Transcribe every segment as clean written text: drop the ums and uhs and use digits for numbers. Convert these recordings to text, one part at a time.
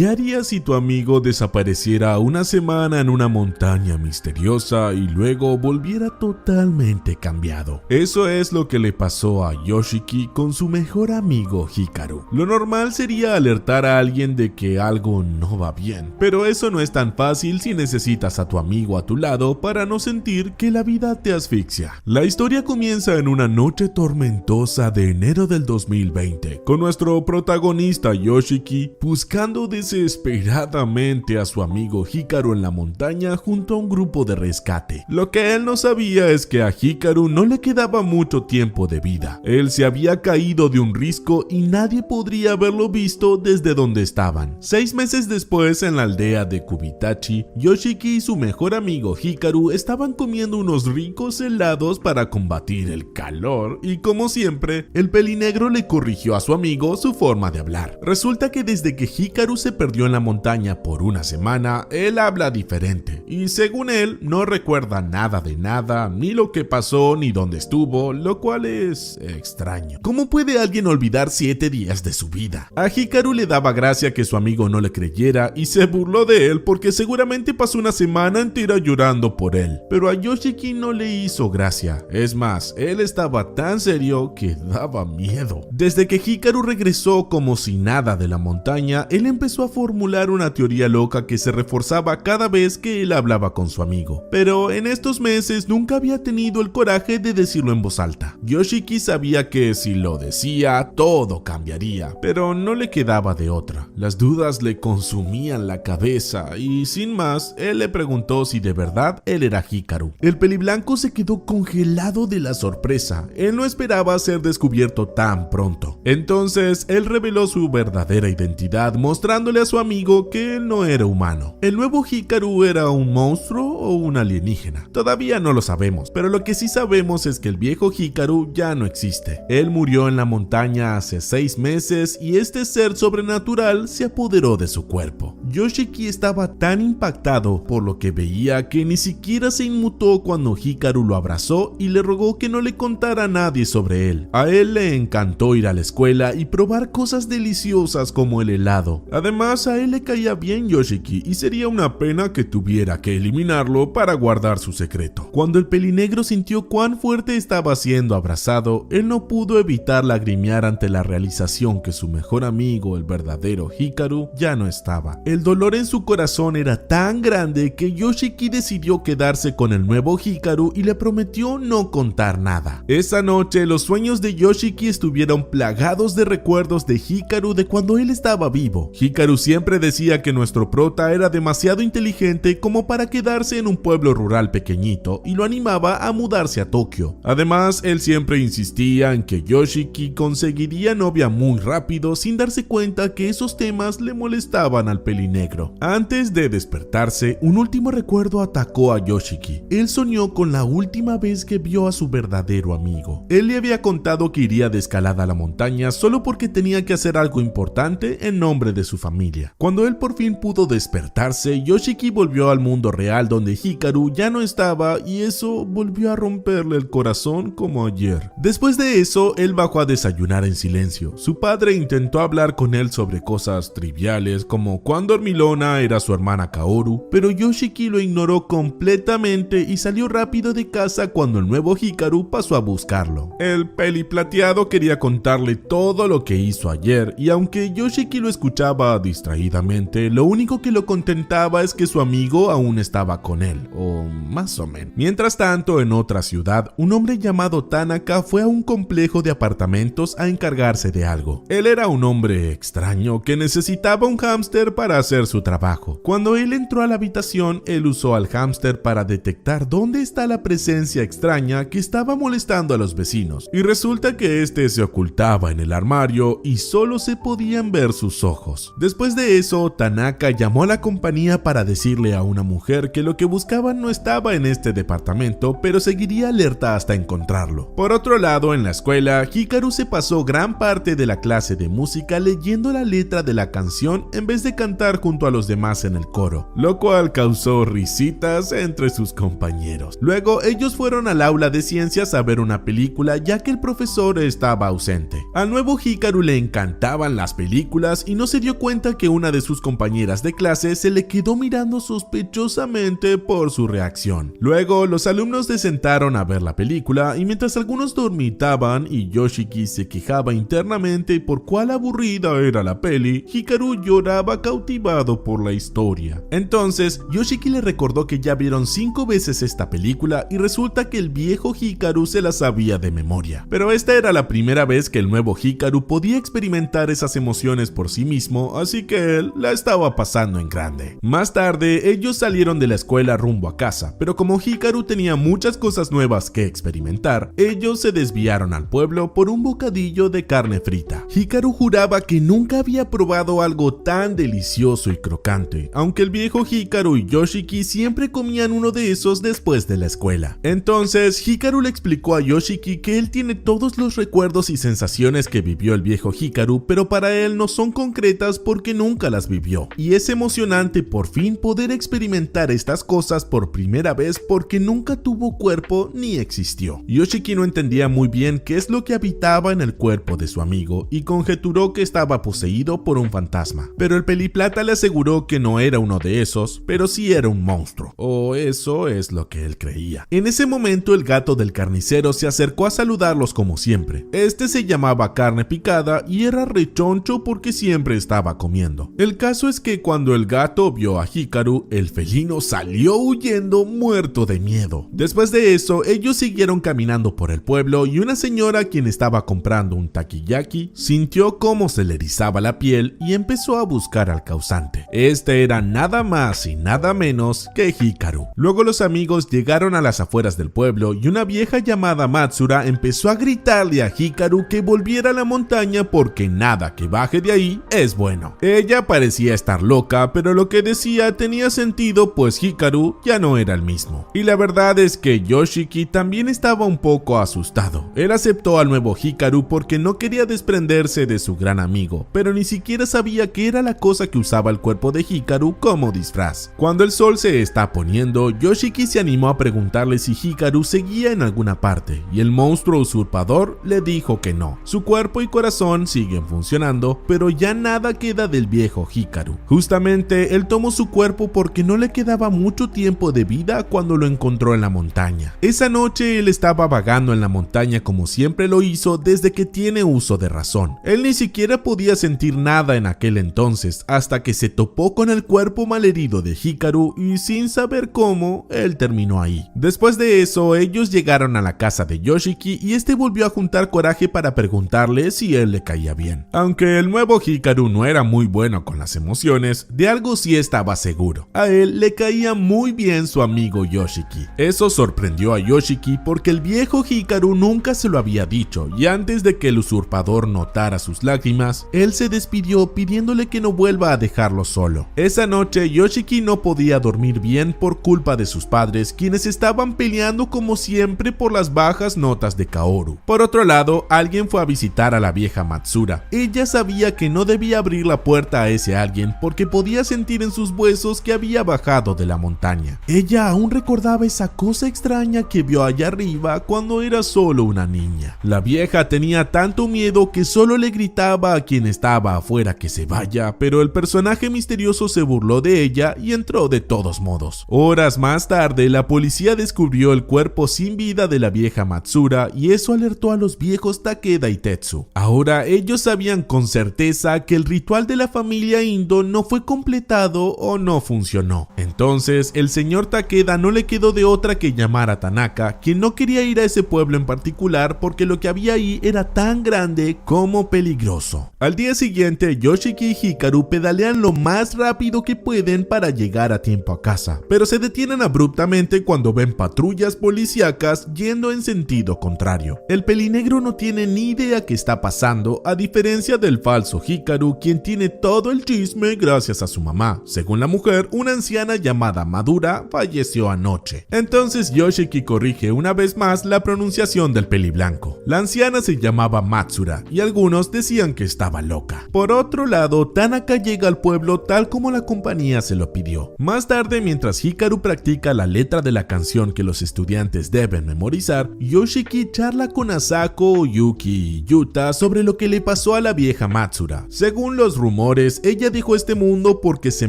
¿Qué harías si tu amigo desapareciera una semana en una montaña misteriosa y luego volviera totalmente cambiado? Eso es lo que le pasó a Yoshiki con su mejor amigo Hikaru. Lo normal sería alertar a alguien de que algo no va bien, pero eso no es tan fácil si necesitas a tu amigo a tu lado para no sentir que la vida te asfixia. La historia comienza en una noche tormentosa de enero del 2020, con nuestro protagonista Yoshiki buscando desesperadamente a su amigo Hikaru en la montaña junto a un grupo de rescate. Lo que él no sabía es que a Hikaru no le quedaba mucho tiempo de vida. Él se había caído de un risco y nadie podría haberlo visto desde donde estaban. 6 meses después, en la aldea de Kubitachi, Yoshiki y su mejor amigo Hikaru estaban comiendo unos ricos helados para combatir el calor y, como siempre, el pelinegro le corrigió a su amigo su forma de hablar. Resulta que desde que Hikaru se perdió en la montaña por una semana, él habla diferente y, según él, no recuerda nada de nada, ni lo que pasó ni dónde estuvo, lo cual es extraño. ¿Cómo puede alguien olvidar 7 días de su vida? A Hikaru le daba gracia que su amigo no le creyera y se burló de él porque seguramente pasó una semana entera llorando por él. Pero a Yoshiki no le hizo gracia. Es más, él estaba tan serio que daba miedo. Desde que Hikaru regresó como si nada de la montaña, él empezó a formular una teoría loca que se reforzaba cada vez que él hablaba con su amigo. Pero en estos meses nunca había tenido el coraje de decirlo en voz alta. Yoshiki sabía que si lo decía, todo cambiaría, pero no le quedaba de otra. Las dudas le consumían la cabeza y, sin más, él le preguntó si de verdad él era Hikaru. El peliblanco se quedó congelado de la sorpresa. Él no esperaba ser descubierto tan pronto. Entonces, él reveló su verdadera identidad, mostrándole a su amigo que él no era humano. ¿El nuevo Hikaru era un monstruo o un alienígena? Todavía no lo sabemos, pero lo que sí sabemos es que el viejo Hikaru ya no existe. Él murió en la montaña hace 6 meses y este ser sobrenatural se apoderó de su cuerpo. Yoshiki estaba tan impactado por lo que veía que ni siquiera se inmutó cuando Hikaru lo abrazó y le rogó que no le contara a nadie sobre él. A él le encantó ir a la escuela y probar cosas deliciosas como el helado. Además, a él le caía bien Yoshiki y sería una pena que tuviera que eliminarlo para guardar su secreto. Cuando el pelinegro sintió cuán fuerte estaba siendo abrazado, él no pudo evitar lagrimear ante la realización que su mejor amigo, el verdadero Hikaru, ya no estaba. El dolor en su corazón era tan grande que Yoshiki decidió quedarse con el nuevo Hikaru y le prometió no contar nada. Esa noche, los sueños de Yoshiki estuvieron plagados de recuerdos de Hikaru de cuando él estaba vivo. Hikaru siempre decía que nuestro prota era demasiado inteligente como para quedarse en un pueblo rural pequeñito y lo animaba a mudarse a Tokio. Además, él siempre insistía en que Yoshiki conseguiría novia muy rápido sin darse cuenta que esos temas le molestaban al pelinegro. Antes de despertarse, un último recuerdo atacó a Yoshiki. Él soñó con la última vez que vio a su verdadero amigo. Él le había contado que iría de escalada a la montaña solo porque tenía que hacer algo importante en nombre de su familia. Cuando él por fin pudo despertarse, Yoshiki volvió al mundo real donde Hikaru ya no estaba y eso volvió a romperle el corazón como ayer. Después de eso, él bajó a desayunar en silencio. Su padre intentó hablar con él sobre cosas triviales como cuán dormilona era su hermana Kaoru, pero Yoshiki lo ignoró completamente y salió rápido de casa cuando el nuevo Hikaru pasó a buscarlo. El peliplateado quería contarle todo lo que hizo ayer y aunque Yoshiki lo escuchaba distraídamente, lo único que lo contentaba es que su amigo aún estaba con él, o más o menos. Mientras tanto, en otra ciudad, un hombre llamado Tanaka fue a un complejo de apartamentos a encargarse de algo. Él era un hombre extraño que necesitaba un hámster para hacer su trabajo. Cuando él entró a la habitación, él usó al hámster para detectar dónde está la presencia extraña que estaba molestando a los vecinos, y resulta que este se ocultaba en el armario y solo se podían ver sus ojos. Después de eso, Tanaka llamó a la compañía para decirle a una mujer que lo que buscaban no estaba en este departamento, pero seguiría alerta hasta encontrarlo. Por otro lado, en la escuela, Hikaru se pasó gran parte de la clase de música leyendo la letra de la canción en vez de cantar junto a los demás en el coro, lo cual causó risitas entre sus compañeros. Luego ellos fueron al aula de ciencias a ver una película ya que el profesor estaba ausente. Al nuevo Hikaru le encantaban las películas y no se dio cuenta que una de sus compañeras de clase se le quedó mirando sospechosamente por su reacción. Luego los alumnos se sentaron a ver la película y mientras algunos dormitaban y Yoshiki se quejaba internamente por cuál aburrida era la peli, Hikaru lloraba cautivado por la historia. Entonces Yoshiki le recordó que ya vieron 5 veces esta película y resulta que el viejo Hikaru se la sabía de memoria. Pero esta era la primera vez que el nuevo Hikaru podía experimentar esas emociones por sí mismo, así que él la estaba pasando en grande. Más tarde ellos salieron de la escuela rumbo a casa, pero como Hikaru tenía muchas cosas nuevas que experimentar, ellos se desviaron al pueblo por un bocadillo de carne frita. Hikaru juraba que nunca había probado algo tan delicioso y crocante, aunque el viejo Hikaru y Yoshiki siempre comían uno de esos después de la escuela. Entonces Hikaru le explicó a Yoshiki que él tiene todos los recuerdos y sensaciones que vivió el viejo Hikaru, pero para él no son concretas porque nunca las vivió. Y es emocionante por fin poder experimentar estas cosas por primera vez porque nunca tuvo cuerpo ni existió. Yoshiki no entendía muy bien qué es lo que habitaba en el cuerpo de su amigo y conjeturó que estaba poseído por un fantasma. Pero el peliplata le aseguró que no era uno de esos, pero sí era un monstruo. O eso es lo que él creía. En ese momento el gato del carnicero se acercó a saludarlos como siempre. Este se llamaba Carne Picada y era rechoncho porque siempre estaba comiendo. El caso es que cuando el gato vio a Hikaru, el felino salió huyendo muerto de miedo. Después de eso, ellos siguieron caminando por el pueblo y una señora quien estaba comprando un takoyaki sintió cómo se le erizaba la piel y empezó a buscar al causante. Este era nada más y nada menos que Hikaru. Luego los amigos llegaron a las afueras del pueblo y una vieja llamada Matsura empezó a gritarle a Hikaru que volviera a la montaña porque nada que baje de ahí es bueno. Ella parecía estar loca, pero lo que decía tenía sentido pues Hikaru ya no era el mismo. Y la verdad es que Yoshiki también estaba un poco asustado. Él aceptó al nuevo Hikaru porque no quería desprenderse de su gran amigo, pero ni siquiera sabía qué era la cosa que usaba el cuerpo de Hikaru como disfraz. Cuando el sol se está poniendo, Yoshiki se animó a preguntarle si Hikaru seguía en alguna parte, y el monstruo usurpador le dijo que no. Su cuerpo y corazón siguen funcionando, pero ya nada queda del viejo Hikaru. Justamente él tomó su cuerpo porque no le quedaba mucho tiempo de vida cuando lo encontró en la montaña. Esa noche él estaba vagando en la montaña como siempre lo hizo desde que tiene uso de razón. Él ni siquiera podía sentir nada en aquel entonces hasta que se topó con el cuerpo malherido de Hikaru y sin saber cómo, él terminó ahí. Después de eso, ellos llegaron a la casa de Yoshiki y este volvió a juntar coraje para preguntarle si él le caía bien. Aunque el nuevo Hikaru no era muy bueno con las emociones, de algo sí estaba seguro. A él le caía muy bien su amigo Yoshiki. Eso sorprendió a Yoshiki porque el viejo Hikaru nunca se lo había dicho y antes de que el usurpador notara sus lágrimas, él se despidió pidiéndole que no vuelva a dejarlo solo. Esa noche Yoshiki no podía dormir bien por culpa de sus padres, quienes estaban peleando como siempre por las bajas notas de Kaoru. Por otro lado, alguien fue a visitar a la vieja Matsura. Ella sabía que no debía abrir la puerta a ese alguien porque podía sentir en sus huesos que había bajado de la montaña. Ella aún recordaba esa cosa extraña que vio allá arriba cuando era solo una niña. La vieja tenía tanto miedo que solo le gritaba a quien estaba afuera que se vaya, pero el personaje misterioso se burló de ella y entró de todos modos. Horas más tarde, la policía descubrió el cuerpo sin vida de la vieja Matsura y eso alertó a los viejos Takeda y Tetsu. Ahora ellos sabían con certeza que el ritual de la familia Indo no fue completado o no funcionó. Entonces el señor Takeda no le quedó de otra que llamar a Tanaka, quien no quería ir a ese pueblo en particular porque lo que había ahí era tan grande como peligroso. Al día siguiente, Yoshiki y Hikaru pedalean lo más rápido que pueden para llegar a tiempo a casa, pero se detienen abruptamente cuando ven patrullas policíacas yendo en sentido contrario. El pelinegro no tiene ni idea qué está pasando, a diferencia del falso Hikaru, quien tiene todo el chisme gracias a su mamá. Según la mujer, una anciana llamada Madura falleció anoche. Entonces Yoshiki corrige una vez más la pronunciación del peliblanco. La anciana se llamaba Matsura y algunos decían que estaba loca. Por otro lado, Tanaka llega al cada pueblo tal como la compañía se lo pidió. Más tarde, mientras Hikaru practica la letra de la canción que los estudiantes deben memorizar, Yoshiki charla con Asako, Yuki y Yuta sobre lo que le pasó a la vieja Matsura. Según los rumores, ella dejó este mundo porque se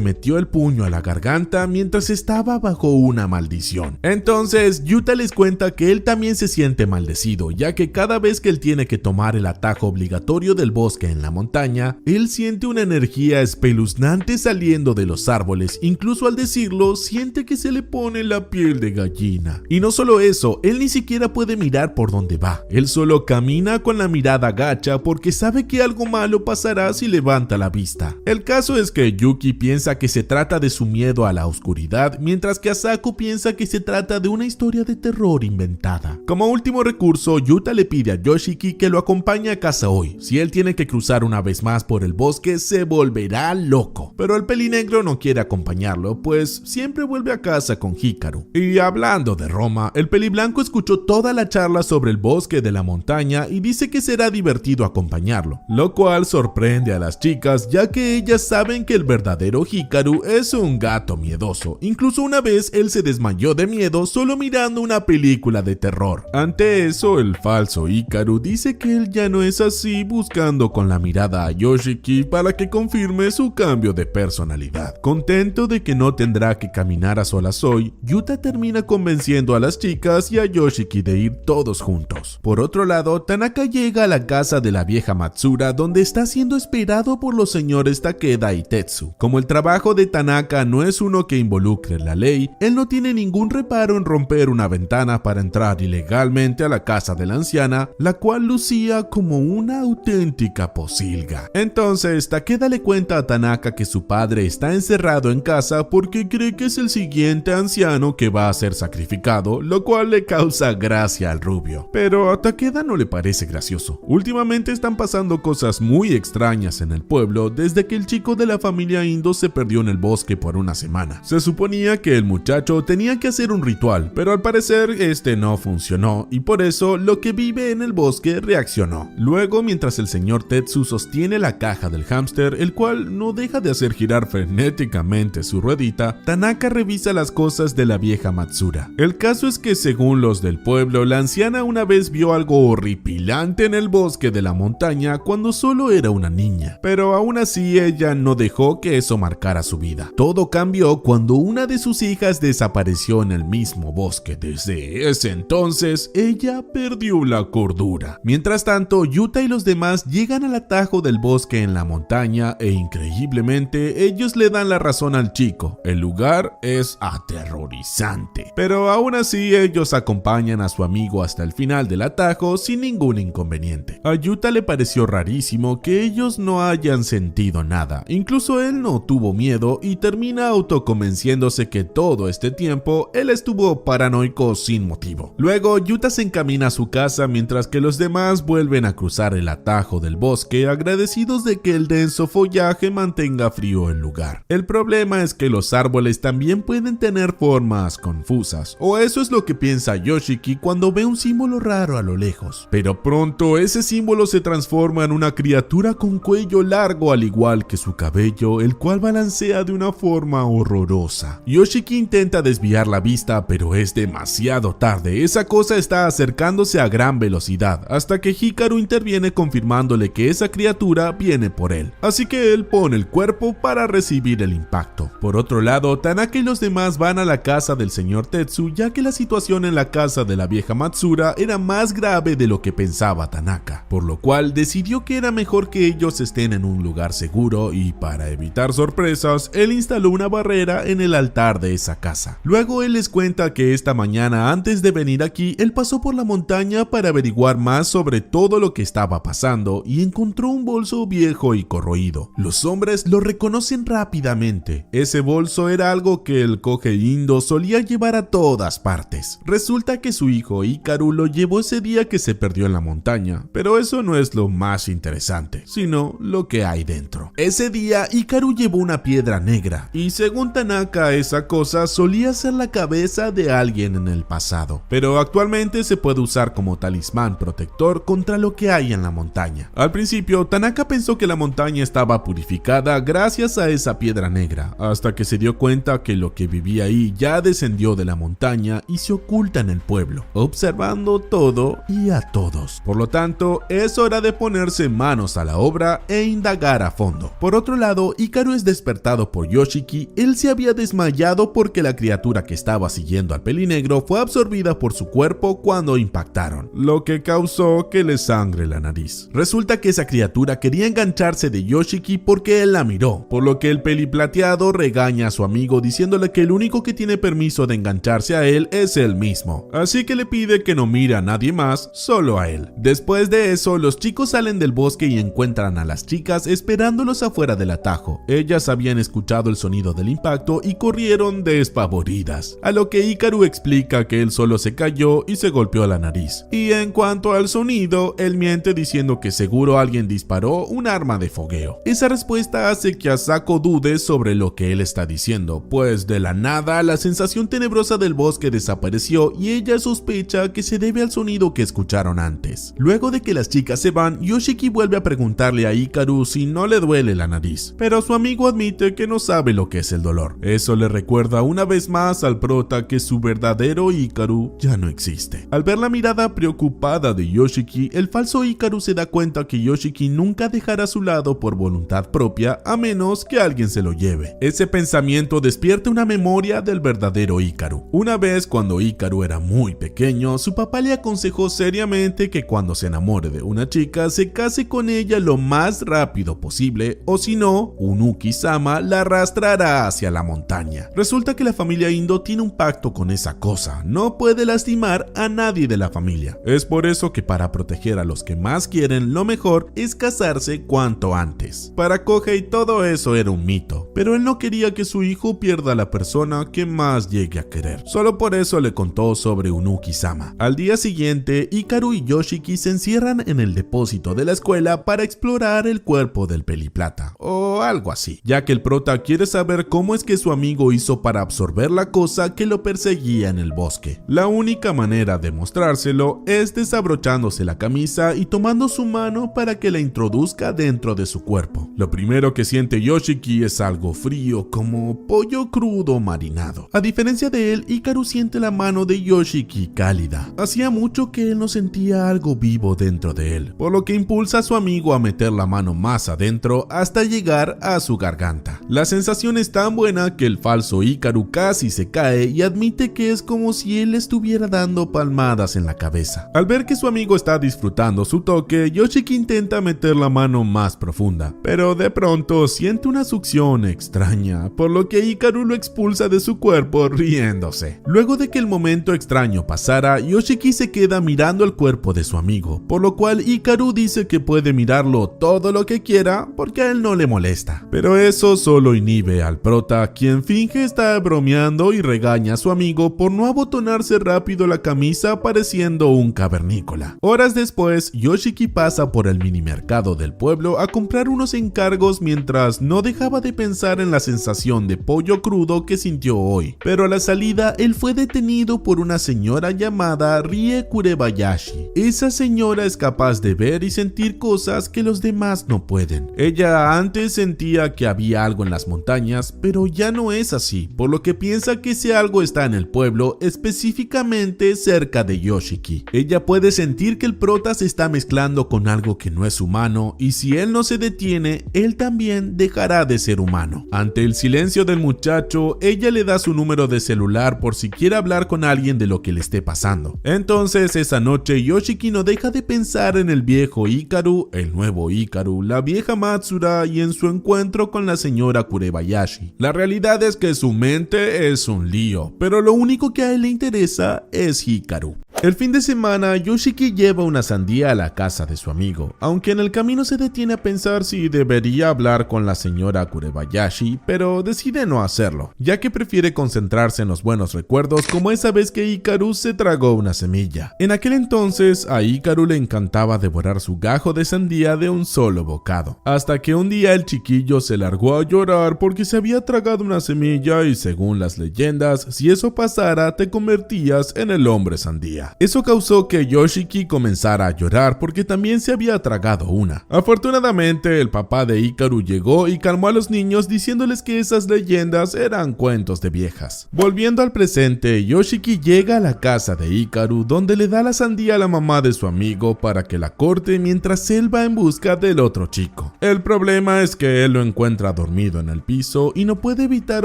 metió el puño a la garganta mientras estaba bajo una maldición. Entonces, Yuta les cuenta que él también se siente maldecido, ya que cada vez que él tiene que tomar el atajo obligatorio del bosque en la montaña, él siente una energía espeluznante saliendo de los árboles. Incluso al decirlo, siente que se le pone la piel de gallina. Y no solo eso, él ni siquiera puede mirar por dónde va. Él solo camina con la mirada gacha porque sabe que algo malo pasará si levanta la vista. El caso es que Yuki piensa que se trata de su miedo a la oscuridad, mientras que Asako piensa que se trata de una historia de terror inventada. Como último recurso, Yuta le pide a Yoshiki que lo acompañe a casa hoy. Si él tiene que cruzar una vez más por el bosque, se volverá loco. Pero el pelinegro no quiere acompañarlo, pues siempre vuelve a casa con Hikaru. Y hablando de Roma, el peliblanco escuchó toda la charla sobre el bosque de la montaña y dice que será divertido acompañarlo, lo cual sorprende a las chicas, ya que ellas saben que el verdadero Hikaru es un gato miedoso. Incluso una vez él se desmayó de miedo solo mirando una película de terror. Ante eso, el falso Hikaru dice que él ya no es así, buscando con la mirada a Yoshiki para que confirme su cambio de personalidad. Contento de que no tendrá que caminar a solas hoy, Yuta termina convenciendo a las chicas y a Yoshiki de ir todos juntos. Por otro lado, Tanaka llega a la casa de la vieja Matsura, donde está siendo esperado por los señores Takeda y Tetsu. Como el trabajo de Tanaka no es uno que involucre la ley, él no tiene ningún reparo en romper una ventana para entrar ilegalmente a la casa de la anciana, la cual lucía como una auténtica posilga. Entonces, Takeda le cuenta a Tanaka que su padre está encerrado en casa porque cree que es el siguiente anciano que va a ser sacrificado, lo cual le causa gracia al rubio. Pero a Takeda no le parece gracioso. Últimamente están pasando cosas muy extrañas en el pueblo desde que el chico de la familia Indo se perdió en el bosque por una semana. Se suponía que el muchacho tenía que hacer un ritual, pero al parecer este no funcionó y por eso lo que vive en el bosque reaccionó. Luego, mientras el señor Tetsu sostiene la caja del hámster, el cual no deja de hacer girar frenéticamente su ruedita, Tanaka revisa las cosas de la vieja Matsura. El caso es que según los del pueblo, la anciana una vez vio algo horripilante en el bosque de la montaña cuando solo era una niña, pero aún así ella no dejó que eso marcara su vida. Todo cambió cuando una de sus hijas desapareció en el mismo bosque. Desde ese entonces, ella perdió la cordura. Mientras tanto, Yuta y los demás llegan al atajo del bosque en la montaña e increíblemente ellos le dan la razón al chico. El lugar es aterrorizante, pero aún así ellos acompañan a su amigo hasta el final del atajo sin ningún inconveniente. A Yuta le pareció rarísimo que ellos no hayan sentido nada, incluso él no tuvo miedo y termina autoconvenciéndose que todo este tiempo él estuvo paranoico sin motivo. Luego Yuta se encamina a su casa mientras que los demás vuelven a cruzar el atajo del bosque agradecidos de que el denso follaje mantenga frío el lugar. El problema es que los árboles también pueden tener formas confusas, o eso es lo que piensa Yoshiki cuando ve un símbolo raro a lo lejos. Pero pronto ese símbolo se transforma en una criatura con cuello largo al igual que su cabello, el cual balancea de una forma horrorosa. Yoshiki intenta desviar la vista, pero es demasiado tarde. Esa cosa está acercándose a gran velocidad, hasta que Hikaru interviene confirmándole que esa criatura viene por él. Así que él pone el cuerpo para recibir el impacto. Por otro lado, Tanaka y los demás van a la casa del señor Tetsu, ya que la situación en la casa de la vieja Matsura era más grave de lo que pensaba Tanaka, por lo cual decidió que era mejor que ellos estén en un lugar seguro y para evitar sorpresas, él instaló una barrera en el altar de esa casa. Luego él les cuenta que esta mañana antes de venir aquí, él pasó por la montaña para averiguar más sobre todo lo que estaba pasando y encontró un bolso viejo y corroído. Los hombres lo reconocen rápidamente. Ese bolso era algo que el Kōge Indo solía llevar a todas partes. Resulta que su hijo Hikaru lo llevó ese día que se perdió en la montaña, pero eso no es lo más interesante, sino lo que hay dentro. Ese día Hikaru llevó una piedra negra y según Tanaka esa cosa solía ser la cabeza de alguien en el pasado, pero actualmente se puede usar como talismán protector contra lo que hay en la montaña. Al principio Tanaka pensó que la montaña estaba purificada mirada gracias a esa piedra negra, hasta que se dio cuenta que lo que vivía ahí ya descendió de la montaña y se oculta en el pueblo, observando todo y a todos. Por lo tanto, es hora de ponerse manos a la obra e indagar a fondo. Por otro lado, Hikaru es despertado por Yoshiki. Él se había desmayado porque la criatura que estaba siguiendo al pelinegro fue absorbida por su cuerpo cuando impactaron, lo que causó que le sangre la nariz. Resulta que esa criatura quería engancharse de Yoshiki porque él la miró, por lo que el peliplateado regaña a su amigo diciéndole que el único que tiene permiso de engancharse a él es él mismo, así que le pide que no mire a nadie más, solo a él. Después de eso, los chicos salen del bosque y encuentran a las chicas esperándolos afuera del atajo. Ellas habían escuchado el sonido del impacto y corrieron despavoridas, a lo que Hikaru explica que él solo se cayó y se golpeó la nariz. Y en cuanto al sonido, él miente diciendo que seguro alguien disparó un arma de fogueo. Esa respuesta hace que Asako dude sobre lo que él está diciendo, pues de la nada la sensación tenebrosa del bosque desapareció y ella sospecha que se debe al sonido que escucharon antes. Luego de que las chicas se van, Yoshiki vuelve a preguntarle a Hikaru si no le duele la nariz, pero su amigo admite que no sabe lo que es el dolor. Eso le recuerda una vez más al prota que su verdadero Hikaru ya no existe. Al ver la mirada preocupada de Yoshiki, el falso Hikaru se da cuenta que Yoshiki nunca dejará su lado por voluntad propia a menos que alguien se lo lleve. Ese pensamiento despierta una memoria del verdadero Hikaru. Una vez cuando Hikaru era muy pequeño, su papá le aconsejó seriamente que cuando se enamore de una chica se case con ella lo más rápido posible, o si no, Unuki-sama la arrastrará hacia la montaña. Resulta que la familia Indo tiene un pacto con esa cosa, no puede lastimar a nadie de la familia. Es por eso que para proteger a los que más quieren, lo mejor es casarse cuanto antes. Para Kohei todo eso era un mito, pero él no quería que su hijo pierda a la persona que más llegue a querer. Solo por eso le contó sobre Unuki-sama. Al día siguiente, Hikaru y Yoshiki se encierran en el depósito de la escuela para explorar el cuerpo del peliplata, o algo así, ya que el prota quiere saber cómo es que su amigo hizo para absorber la cosa que lo perseguía en el bosque. La única manera de mostrárselo es desabrochándose la camisa y tomando su mano para que la introduzca dentro de su cuerpo. Lo primero que siente Yoshiki es algo frío, como pollo crudo marinado. A diferencia de él, Hikaru siente la mano de Yoshiki cálida. Hacía mucho que él no sentía algo vivo dentro de él, por lo que impulsa a su amigo a meter la mano más adentro hasta llegar a su garganta. La sensación es tan buena que el falso Hikaru casi se cae y admite que es como si él estuviera dando palmadas en la cabeza. Al ver que su amigo está disfrutando su toque, Yoshiki intenta meter la mano más profunda, pero de pronto siente una succión extraña, por lo que Hikaru lo expulsa de su cuerpo riéndose. Luego de que el momento extraño pasara, Yoshiki se queda mirando el cuerpo de su amigo, por lo cual Hikaru dice que puede mirarlo todo lo que quiera porque a él no le molesta. Pero eso solo inhibe al prota, quien finge estar bromeando y regaña a su amigo por no abotonarse rápido la camisa pareciendo un cavernícola. Horas después, Yoshiki pasa por el minimercado del pueblo a comprar unos encargos mientras no dejaba de pensar en la sensación de pollo crudo que sintió hoy. Pero a la salida, él fue detenido por una señora llamada Rie Kurebayashi. Esa señora es capaz de ver y sentir cosas que los demás no pueden. Ella antes sentía que había algo en las montañas, pero ya no es así, por lo que piensa que ese algo está en el pueblo, específicamente cerca de Yoshiki. Ella puede sentir que el prota se está mezclando con algo que no es humano, y si él no se detiene, él también dejará de ser humano. Ante el silencio del muchacho, ella le da su número de celular por si quiere hablar con alguien de lo que le esté pasando. Entonces esa noche Yoshiki no deja de pensar en el viejo Hikaru, el nuevo Hikaru, la vieja Matsura y en su encuentro con la señora Kurebayashi. La realidad es que su mente es un lío, pero lo único que a él le interesa es Hikaru. El fin de semana, Yoshiki lleva una sandía a la casa de su amigo, aunque en el camino se detiene a pensar si debería hablar con la señora Kurebayashi, pero decide no hacerlo, ya que prefiere concentrarse en los buenos recuerdos, como esa vez que Hikaru se tragó una semilla. En aquel entonces, a Hikaru le encantaba devorar su gajo de sandía de un solo bocado, hasta que un día el chiquillo se largó a llorar porque se había tragado una semilla y según las leyendas, si eso pasara te convertías en el hombre sandía. nada. Eso causó que Yoshiki comenzara a llorar porque también se había tragado una. Afortunadamente, el papá de Hikaru llegó y calmó a los niños diciéndoles que esas leyendas eran cuentos de viejas. Volviendo al presente, Yoshiki llega a la casa de Hikaru donde le da la sandía a la mamá de su amigo para que la corte mientras él va en busca del otro chico. El problema es que él lo encuentra dormido en el piso y no puede evitar